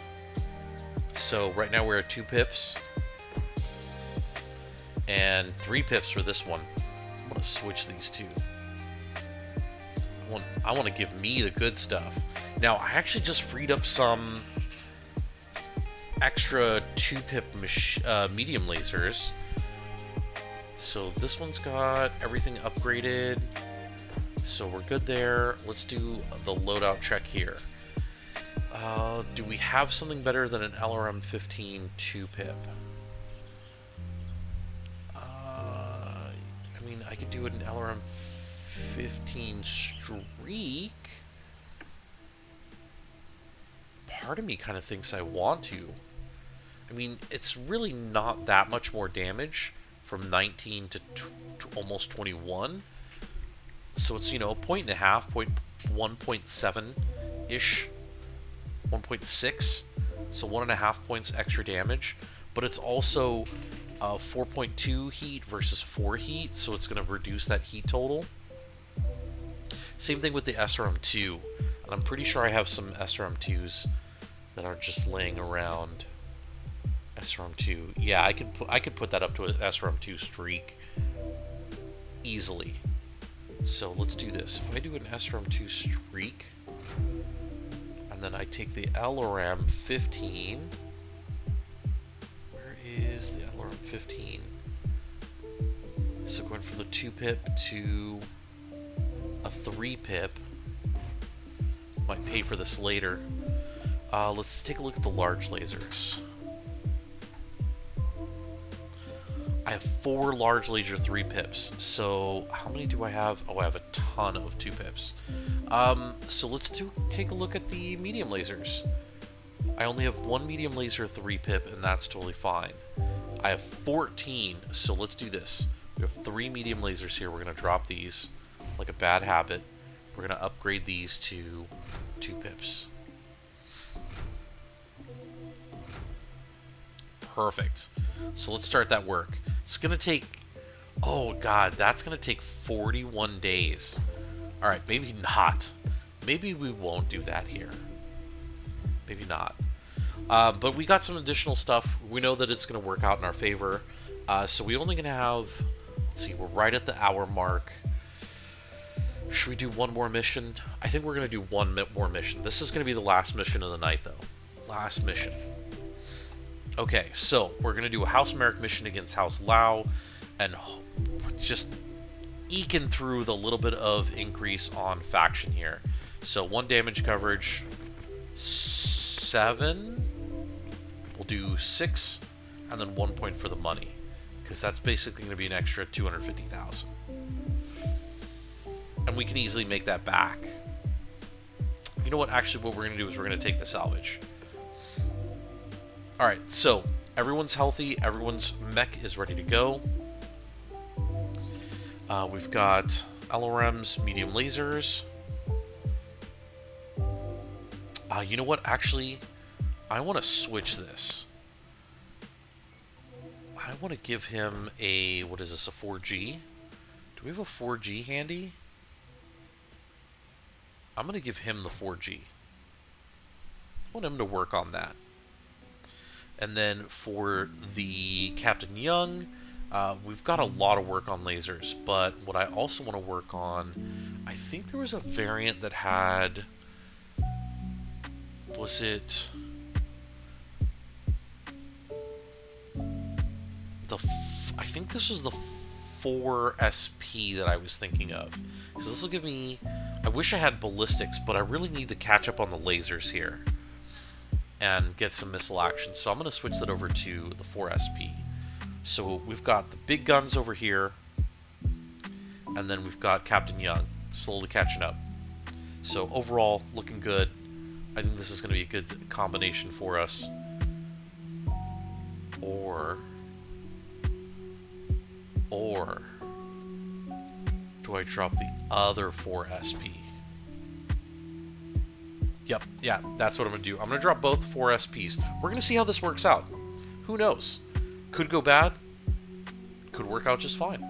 So right now we're at 2 pips. And 3 pips for this one. I'm gonna switch these two. I want to give me the good stuff. Now, I actually just freed up some extra 2-pip medium lasers. So this one's got everything upgraded. So we're good there. Let's do the loadout check here. Do we have something better than an LRM-15 2-pip? I mean, I could do an LRM-15 streak. Part of me kind of thinks I want to. I mean, it's really not that much more damage from 19 to almost 21. So it's, you know, 1.5, 1.7-ish, 1.6. So 1.5 points extra damage. But it's also 4.2 heat versus 4 heat, so it's going to reduce that heat total. Same thing with the SRM2. And I'm pretty sure I have some SRM2s that are just laying around. SRM2. Yeah, I could put that up to an SRM2 streak easily. So let's do this. If I do an SRM2 streak, and then I take the LRM-15. Where is the LRM-15? So going from the 2-pip to a 3-pip. Might pay for this later. Let's take a look at the large lasers. I have 4 large laser 3-pips. So how many do I have? Oh, I have a ton of 2-pips. So let's take a look at the medium lasers. I only have 1 medium laser 3-pip, and that's totally fine. I have 14, so let's do this. We have 3 medium lasers here. We're going to drop these like a bad habit. We're going to upgrade these to 2-pips. Perfect. So let's start that work. It's going to take... Oh, God. That's going to take 41 days. Alright, maybe not. Maybe we won't do that here. Maybe not. But we got some additional stuff. We know that it's going to work out in our favor. So we're only going to have... Let's see. We're right at the hour mark. Should we do one more mission? I think we're going to do one more mission. This is going to be the last mission of the night, though. Last mission. Okay, so we're going to do a House Merrick mission against House Lao, and just eking through the little bit of increase on faction here. So 1 damage coverage, 7, we'll do 6, and then 1 point for the money, because that's basically going to be an extra 250,000. And we can easily make that back. You know what, actually what we're going to do is we're going to take the salvage. Alright, so everyone's healthy, everyone's mech is ready to go. We've got LRMs, medium lasers. You know what, actually, I want to switch this. I want to give him a, what is this, a 4G? Do we have a 4G handy? I'm going to give him the 4G. I want him to work on that. And then for the Captain Young, we've got a lot of work on lasers, but what I also want to work on, I think there was a variant that had, was it the, I think this was the 4SP that I was thinking of. So this will give me, I wish I had ballistics, but I really need to catch up on the lasers here and get some missile action. So I'm going to switch that over to the 4SP. So we've got the big guns over here, and then we've got Captain Young slowly catching up. So overall, looking good. I think this is going to be a good combination for us. Or do I drop the other 4SP? Yep, yeah, that's what I'm going to do. I'm going to drop both 4SPs. We're going to see how this works out. Who knows? Could go bad. Could work out just fine.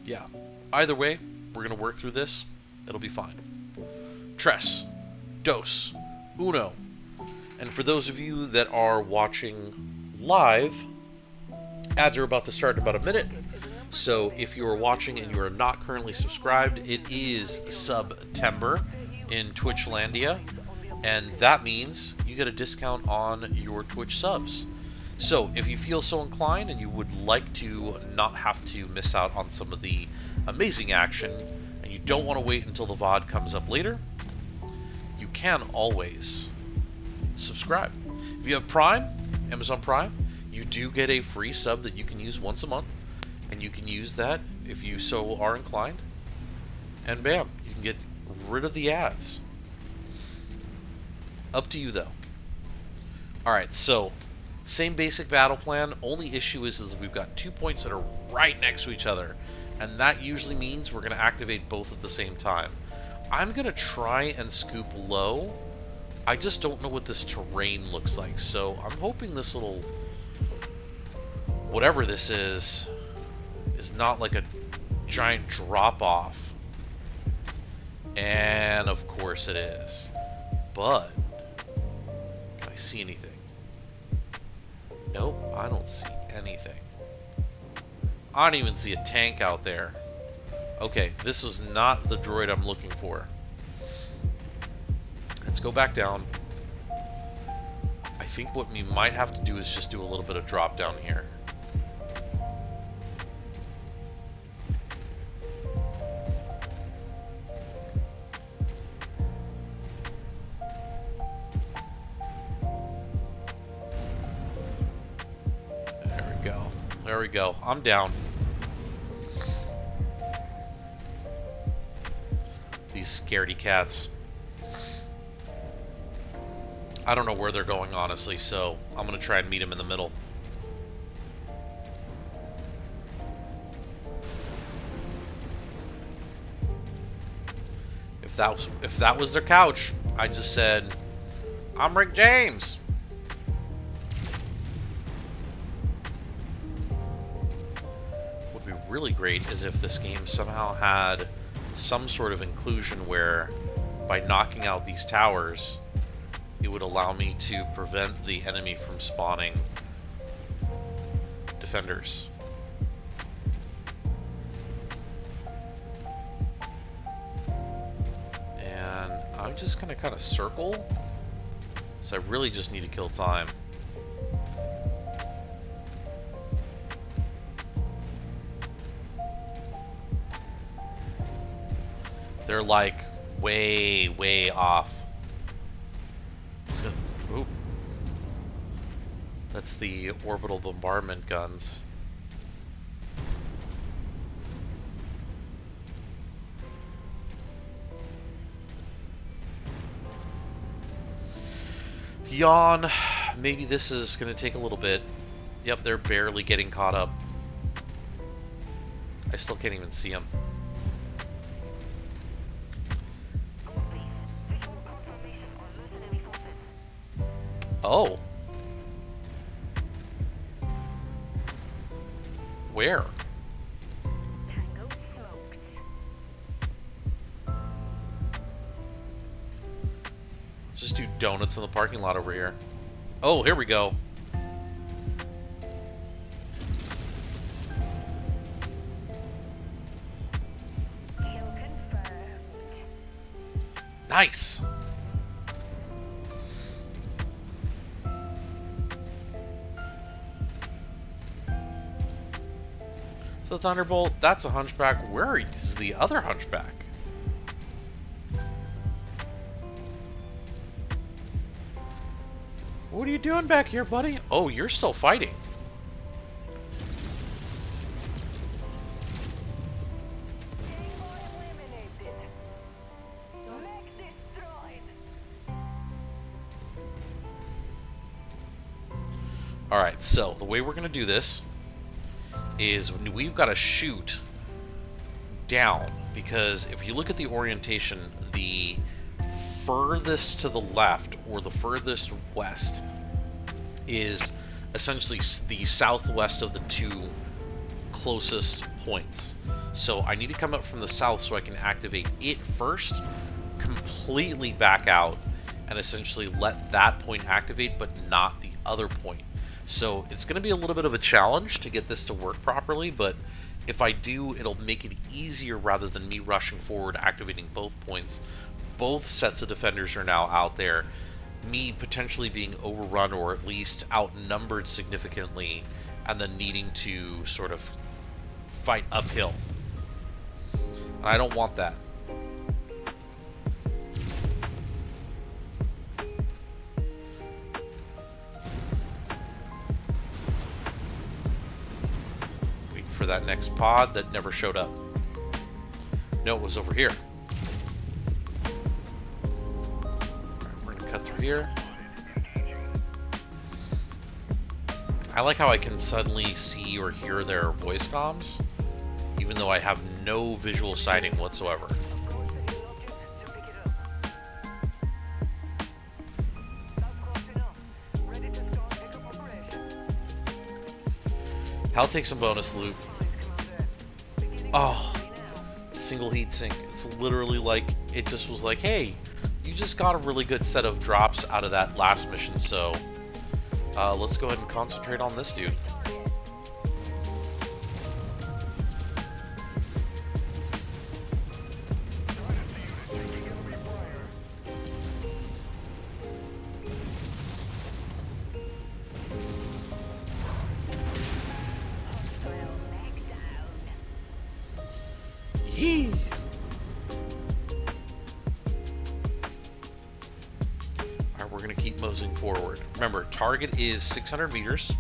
Yeah. Either way, we're going to work through this. It'll be fine. Tres. Dos. Uno. And for those of you that are watching live, Ads are about to start in about a minute. So if you are watching and you are not currently subscribed, it is September in Twitchlandia, and that means you get a discount on your Twitch subs. So if you feel so inclined and you would like to not have to miss out on some of the amazing action, and you don't want to wait until the VOD comes up later, you can always subscribe. If you have Prime, Amazon Prime, you do get a free sub that you can use once a month, and you can use that if you so are inclined, and bam, you can get rid of the ads. Up to you though. Alright, so same basic battle plan. Only issue is we've got 2 points that are right next to each other, and that usually means we're going to activate both at the same time. I'm going to try and scoop low. I just don't know what this terrain looks like, so I'm hoping this little, whatever this is not like a giant drop off. And of course it is. But can I see anything? Nope, I don't see anything. I don't even see a tank out there. Okay, this is not the droid I'm looking for. Let's go back down. I think what we might have to do is just do a little bit of drop down here. There we go. I'm down. These scaredy cats. I don't know where they're going, honestly, so I'm going to try and meet them in the middle. If that was their couch, I just said, I'm Rick James. Really great is if this game somehow had some sort of inclusion where by knocking out these towers it would allow me to prevent the enemy from spawning defenders. And I'm just gonna kind of circle, so I really just need to kill time. They're like way off. Ooh. That's the orbital bombardment guns. Yawn. Maybe this is going to take a little bit. Yep, they're barely getting caught up. I still can't even see them. Oh. Where? Tango smoked. Let's just do donuts in the parking lot over here. Oh, here we go. Kill confirmed. Nice. So Thunderbolt, that's a hunchback. Where is the other hunchback? What are you doing back here, buddy? Oh, you're still fighting. Alright, so the way we're going to do this is we've got to shoot down, because if you look at the orientation, the furthest to the left or the furthest west is essentially the southwest of the two closest points. So I need to come up from the south so I can activate it first, completely back out, and essentially let that point activate, but not the other point. So it's going to be a little bit of a challenge to get this to work properly, but if I do, it'll make it easier rather than me rushing forward, activating both points. Both sets of defenders are now out there. Me potentially being overrun or at least outnumbered significantly, and then needing to sort of fight uphill. And I don't want that. Waiting for that next pod that never showed up. No, it was over here. Cut through here. I like how I can suddenly see or hear their voice comms, even though I have no visual sighting whatsoever. I'll take some bonus loot. Oh, single heat sink. It's literally like, it just was like, hey, you just got a really good set of drops out of that last mission, so let's go ahead and concentrate on this dude. Yee! We're going to keep moseying forward. Remember, target is 600 meters.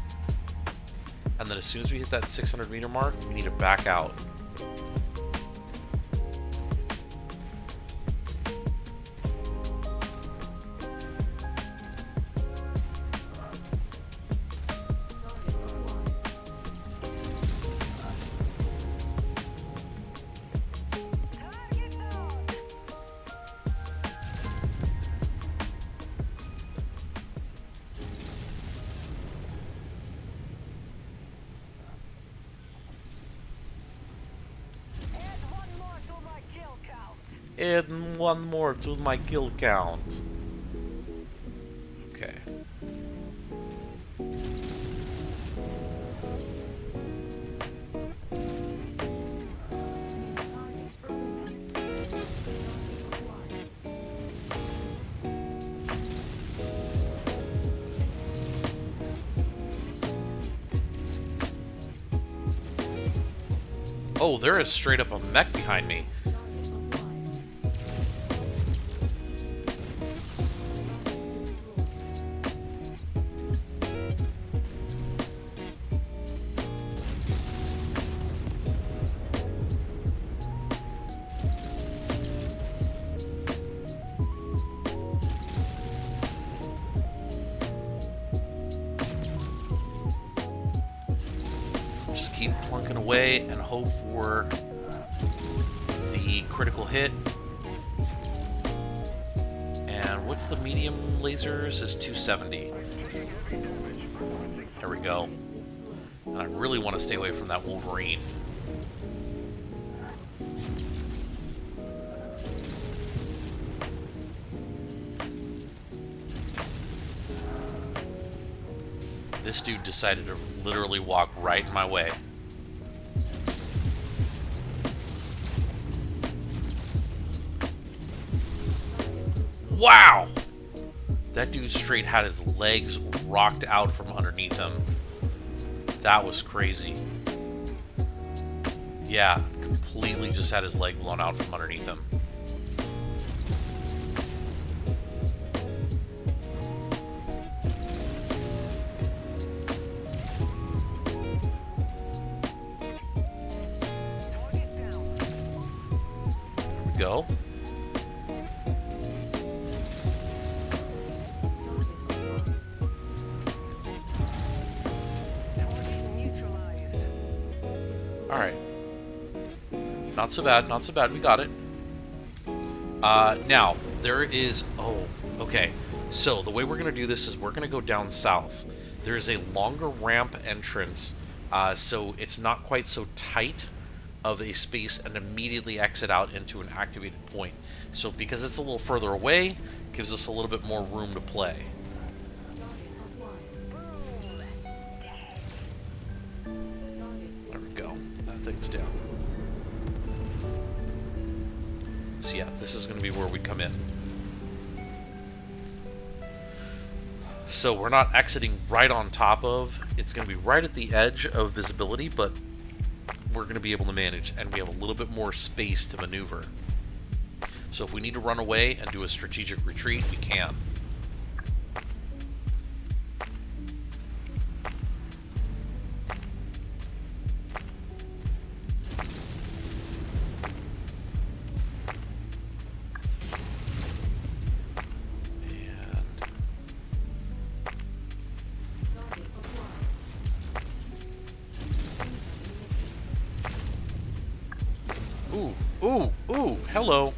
And then as soon as we hit that 600 meter mark, we need to back out. Add one more to my kill count. Okay. Oh, there is straight up a mech behind me. Keep plunking away and hope for the critical hit. And what's the medium lasers? Is 270. There we go. And I really want to stay away from that Wolverine. This dude decided to literally walk right in my way. Wow! That dude straight had his legs rocked out from underneath him. That was crazy. Yeah, completely just had his leg blown out from underneath him. Go. All right. Not so bad. Not so bad. We got it. Now there is. Oh, okay. So the way we're gonna do this is we're gonna go down south. There is a longer ramp entrance, so it's not quite so tight of a space and immediately exit out into an activated point. So because it's a little further away, gives us a little bit more room to play. There we go. That thing's down. So yeah, this is going to be where we come in. So we're not exiting right on top of. It's going to be right at the edge of visibility, but we're going to be able to manage, and we have a little bit more space to maneuver. So if we need to run away and do a strategic retreat, we can. Ooh, hello.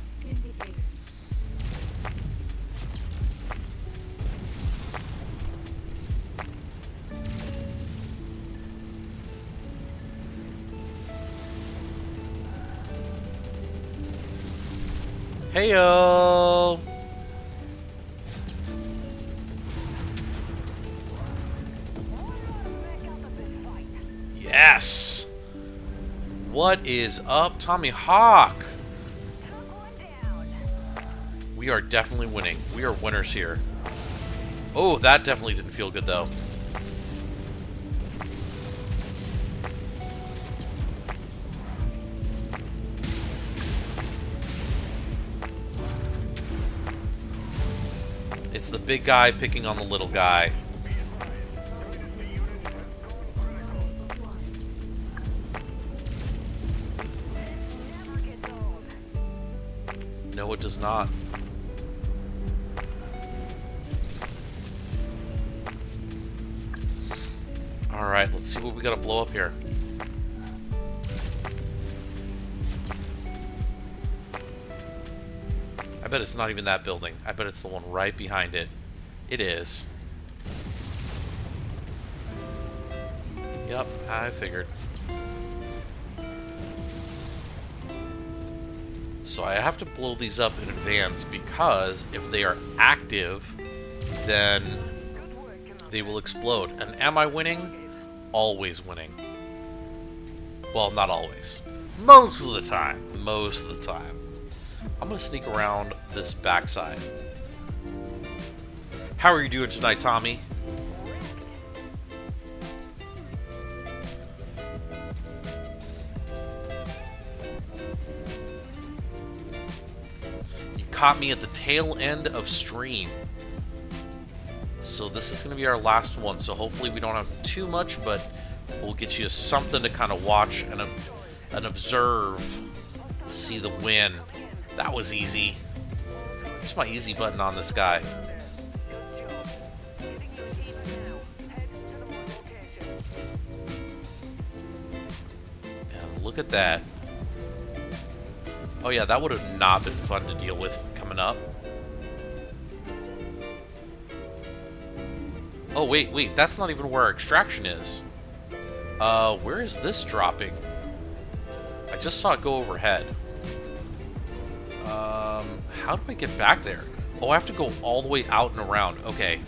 Heyo. Yes. What is up, Tommy Hawk? We are definitely winning. We are winners here. Oh, that definitely didn't feel good, though. It's the big guy picking on the little guy. No, it does not. Alright, let's see what we gotta blow up here. I bet it's not even that building. I bet it's the one right behind it. It is. Yep, I figured. So I have to blow these up in advance because if they are active, then they will explode. And am I winning? Always winning. Well, not always. Most of the time. Most of the time. I'm going to sneak around this backside. How are you doing tonight, Tommy? You caught me at the tail end of stream. So this is going to be our last one, so hopefully we don't have too much, but we'll get you something to kind of watch and observe. See the win. That was easy. Where's my easy button on this guy? And look at that. Oh yeah, that would have not been fun to deal with coming up. Oh, wait, that's not even where our extraction is. Where is this dropping? I just saw it go overhead. How do I get back there? Oh, I have to go all the way out and around. Okay.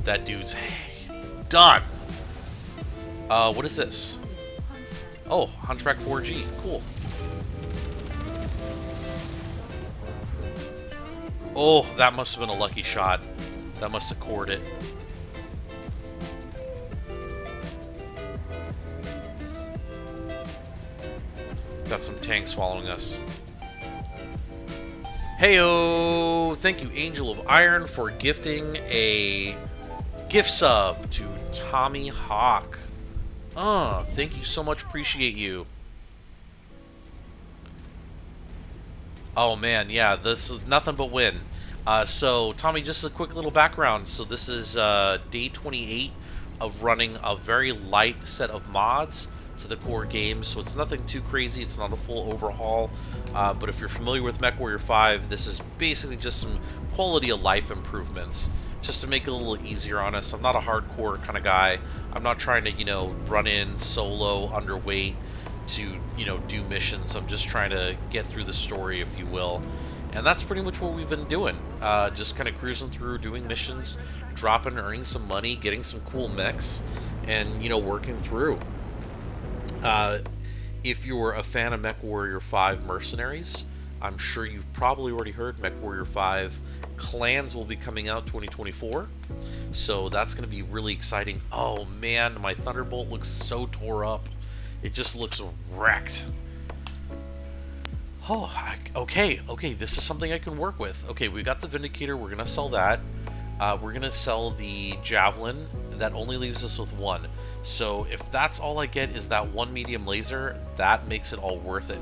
That dude's done. What is this? Oh, Hunchback 4G. Cool. Oh, that must have been a lucky shot. That must have cored it. Got some tanks following us. Heyo! Thank you, Angel of Iron, for gifting a gift sub to Tommy Hawk. Thank you so much. Appreciate you. Oh man, yeah, this is nothing but win. So Tommy, just a quick little background. So this is day 28 of running a very light set of mods to the core game. So it's nothing too crazy. It's not a full overhaul. But if you're familiar with MechWarrior 5, this is basically just some quality of life improvements just to make it a little easier on us. I'm not a hardcore kind of guy. I'm not trying to, you know, run in solo, underweight to, you know, do missions. I'm just trying to get through the story, if you will. And that's pretty much what we've been doing. Just kind of cruising through, doing missions, dropping, earning some money, getting some cool mechs, and, you know, working through. If you're a fan of MechWarrior 5 Mercenaries, I'm sure you've probably already heard MechWarrior 5 Clans will be coming out 2024. So that's going to be really exciting. Oh man, my Thunderbolt looks so tore up. It just looks wrecked. Oh, okay, this is something I can work with. Okay, we got the Vindicator, we're gonna sell that. We're gonna sell the Javelin, that only leaves us with one. So if that's all I get is that one medium laser, that makes it all worth it.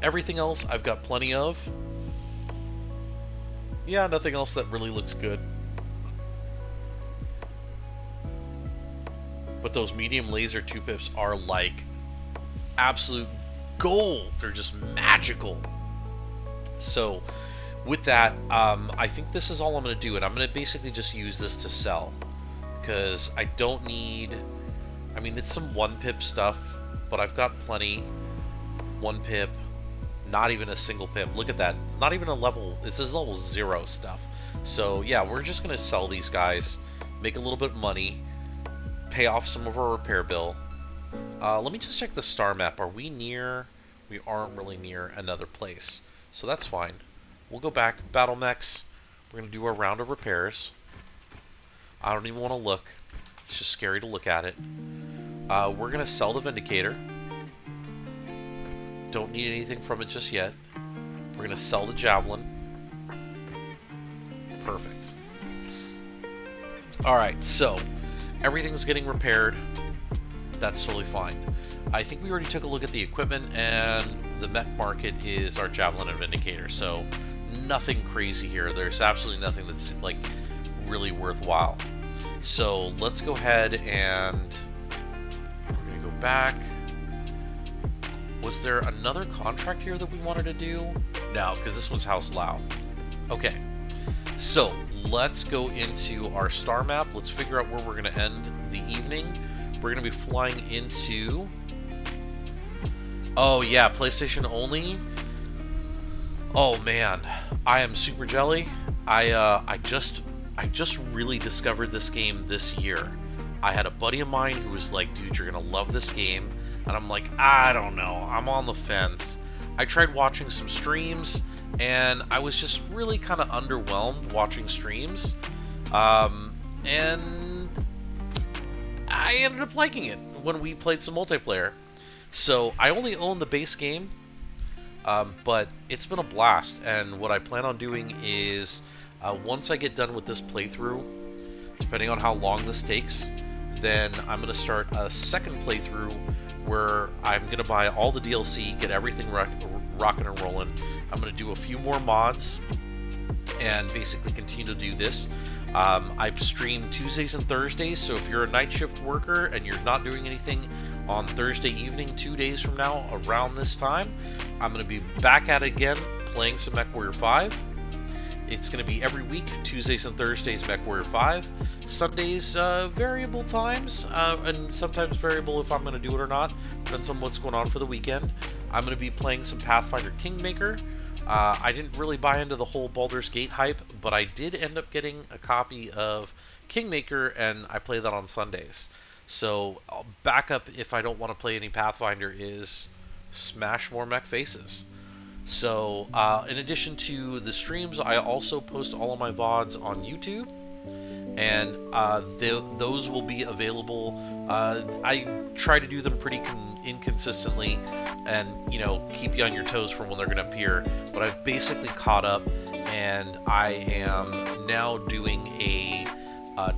Everything else I've got plenty of. Yeah, nothing else that really looks good. But those medium laser 2-pips are like absolute gold. They're just magical. So with that, I think this is all I'm going to do, and I'm going to basically just use this to sell, because I don't need, I mean, it's some 1-pip stuff, but I've got plenty. 1-pip, not even a single pip. Look at that, not even a level, this is level 0 stuff. So yeah, we're just going to sell these guys, make a little bit of money, pay off some of our repair bill. Let me just check the star map. Are we near? We aren't really near another place, so that's fine. We'll go back. Battle mechs. We're going to do a round of repairs. I don't even want to look. It's just scary to look at it. We're going to sell the Vindicator. Don't need anything from it just yet. We're going to sell the Javelin. Perfect. Alright, so everything's getting repaired. That's totally fine. I think we already took a look at the equipment, and the mech market is our Javelin and Vindicator, so nothing crazy here. There's absolutely nothing that's like really worthwhile. So let's go ahead and we're gonna go back. Was there another contract here that we wanted to do? No, because this one's House Lao. Okay, so let's go into our star map. Let's figure out where we're gonna end the evening. We're going to be flying into... Oh yeah, PlayStation only. Oh man, I am super jelly. I just really discovered this game this year. I had a buddy of mine who was like, dude, you're going to love this game. And I'm like, I don't know. I'm on the fence. I tried watching some streams, and I was just really kind of underwhelmed watching streams. And I ended up liking it when we played some multiplayer. So I only own the base game, but it's been a blast. And what I plan on doing is, once I get done with this playthrough, depending on how long this takes, then I'm going to start a second playthrough where I'm going to buy all the DLC, get everything rocking and rolling. I'm going to do a few more mods and basically continue to do this. I've streamed Tuesdays and Thursdays, so if you're a night shift worker and you're not doing anything on Thursday evening, 2 days from now, around this time, I'm going to be back at it again, playing some MechWarrior 5. It's going to be every week, Tuesdays and Thursdays, MechWarrior 5. Sundays, variable times, and sometimes variable if I'm going to do it or not. Depends on what's going on for the weekend. I'm going to be playing some Pathfinder Kingmaker. I didn't really buy into the whole Baldur's Gate hype, but I did end up getting a copy of Kingmaker, and I play that on Sundays. So backup, if I don't want to play any Pathfinder, is smash more mech faces. So in addition to the streams, I also post all of my VODs on YouTube, and those will be available. I try to do them pretty inconsistently, and keep you on your toes for when they're going to appear. But I've basically caught up, and I am now doing a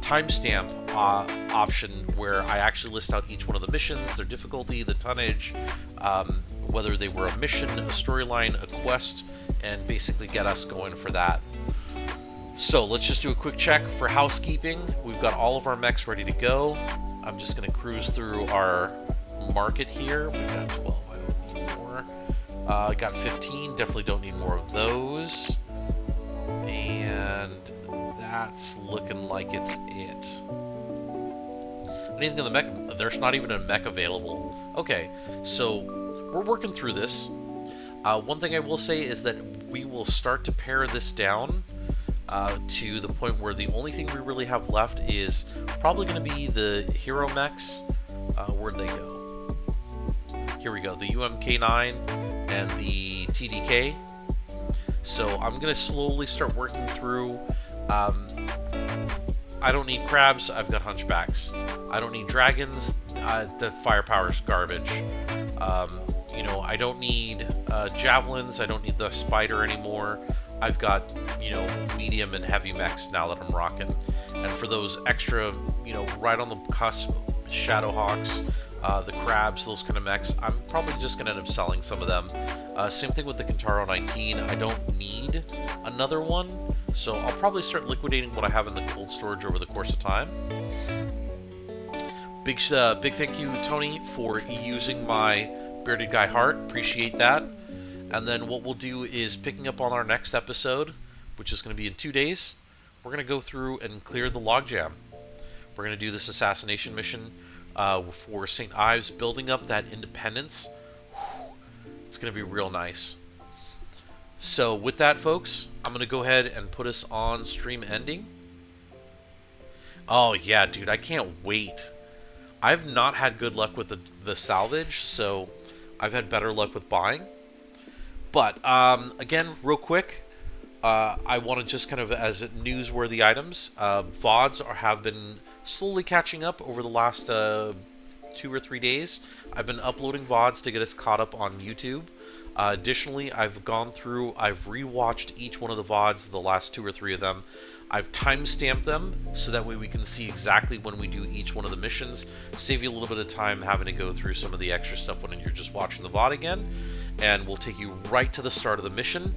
timestamp option where I actually list out each one of the missions, their difficulty, the tonnage, whether they were a mission, a storyline, a quest, and basically get us going for that. So let's just do a quick check for housekeeping. We've got all of our mechs ready to go. I'm just going to cruise through our market here. We've got 12, I don't need more. Got 15, definitely don't need more of those. And that's looking like it's it. Anything in the mech? There's not even a mech available. Okay, so we're working through this. One thing I will say is that we will start to pare this down to the point where the only thing we really have left is probably going to be the hero mechs. Where'd they go? Here we go, the UMK9 and the TDK. So I'm going to slowly start working through. I don't need crabs, I've got hunchbacks. I don't need dragons, the firepower's garbage. You know, I don't need javelins, I don't need the spider anymore. I've got, you know, medium and heavy mechs now that I'm rocking. And for those extra, you know, right on the cusp, Shadowhawks, the crabs, those kind of mechs, I'm probably just going to end up selling some of them. Same thing with the Kintaro 19, I don't need another one, so I'll probably start liquidating what I have in the cold storage over the course of time. Big thank you, Tony, for using my Bearded Guy heart, appreciate that. And then what we'll do is, picking up on our next episode, which is going to be in 2 days, we're going to go through and clear the logjam. We're going to do this assassination mission for St. Ives, building up that independence. It's going to be real nice. So with that, folks, I'm going to go ahead and put us on stream ending. Oh yeah, dude, I can't wait. I've not had good luck with the salvage, so I've had better luck with buying. But again, real quick, I want to just kind of, as newsworthy items, VODs have been slowly catching up over the last 2 or 3 days. I've been uploading VODs to get us caught up on YouTube. Additionally, I've gone through, I've rewatched each one of the VODs, the last 2 or 3 of them. I've timestamped them so that way we can see exactly when we do each one of the missions. Save you a little bit of time having to go through some of the extra stuff when you're just watching the VOD again. And we'll take you right to the start of the mission,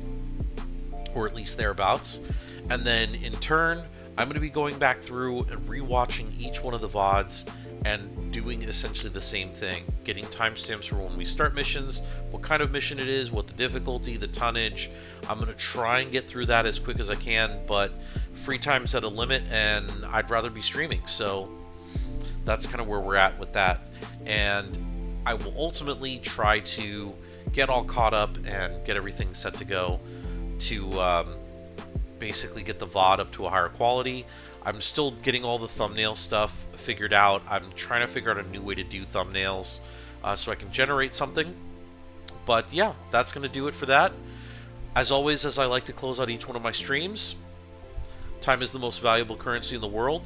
or at least thereabouts. And then in turn, I'm going to be going back through and rewatching each one of the VODs and doing essentially the same thing. Getting timestamps for when we start missions, what kind of mission it is, what the difficulty, the tonnage. I'm going to try and get through that as quick as I can, but free time's at a limit and I'd rather be streaming. So that's kind of where we're at with that. And I will ultimately try to get all caught up and get everything set to go to basically get the VOD up to a higher quality. I'm still getting all the thumbnail stuff figured out. I'm trying to figure out a new way to do thumbnails so I can generate something. But yeah, that's going to do it for that. As always, as I like to close out each one of my streams, time is the most valuable currency in the world.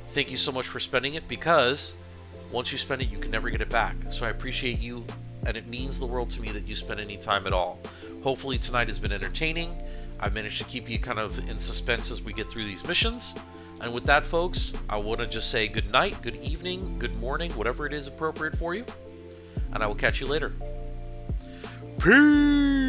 Thank you so much for spending it, because once you spend it, you can never get it back. So I appreciate you, and it means the world to me that you spend any time at all. Hopefully tonight has been entertaining. I've managed to keep you kind of in suspense as we get through these missions. And with that, folks, I want to just say good night, good evening, good morning, whatever it is appropriate for you. And I will catch you later. Peace!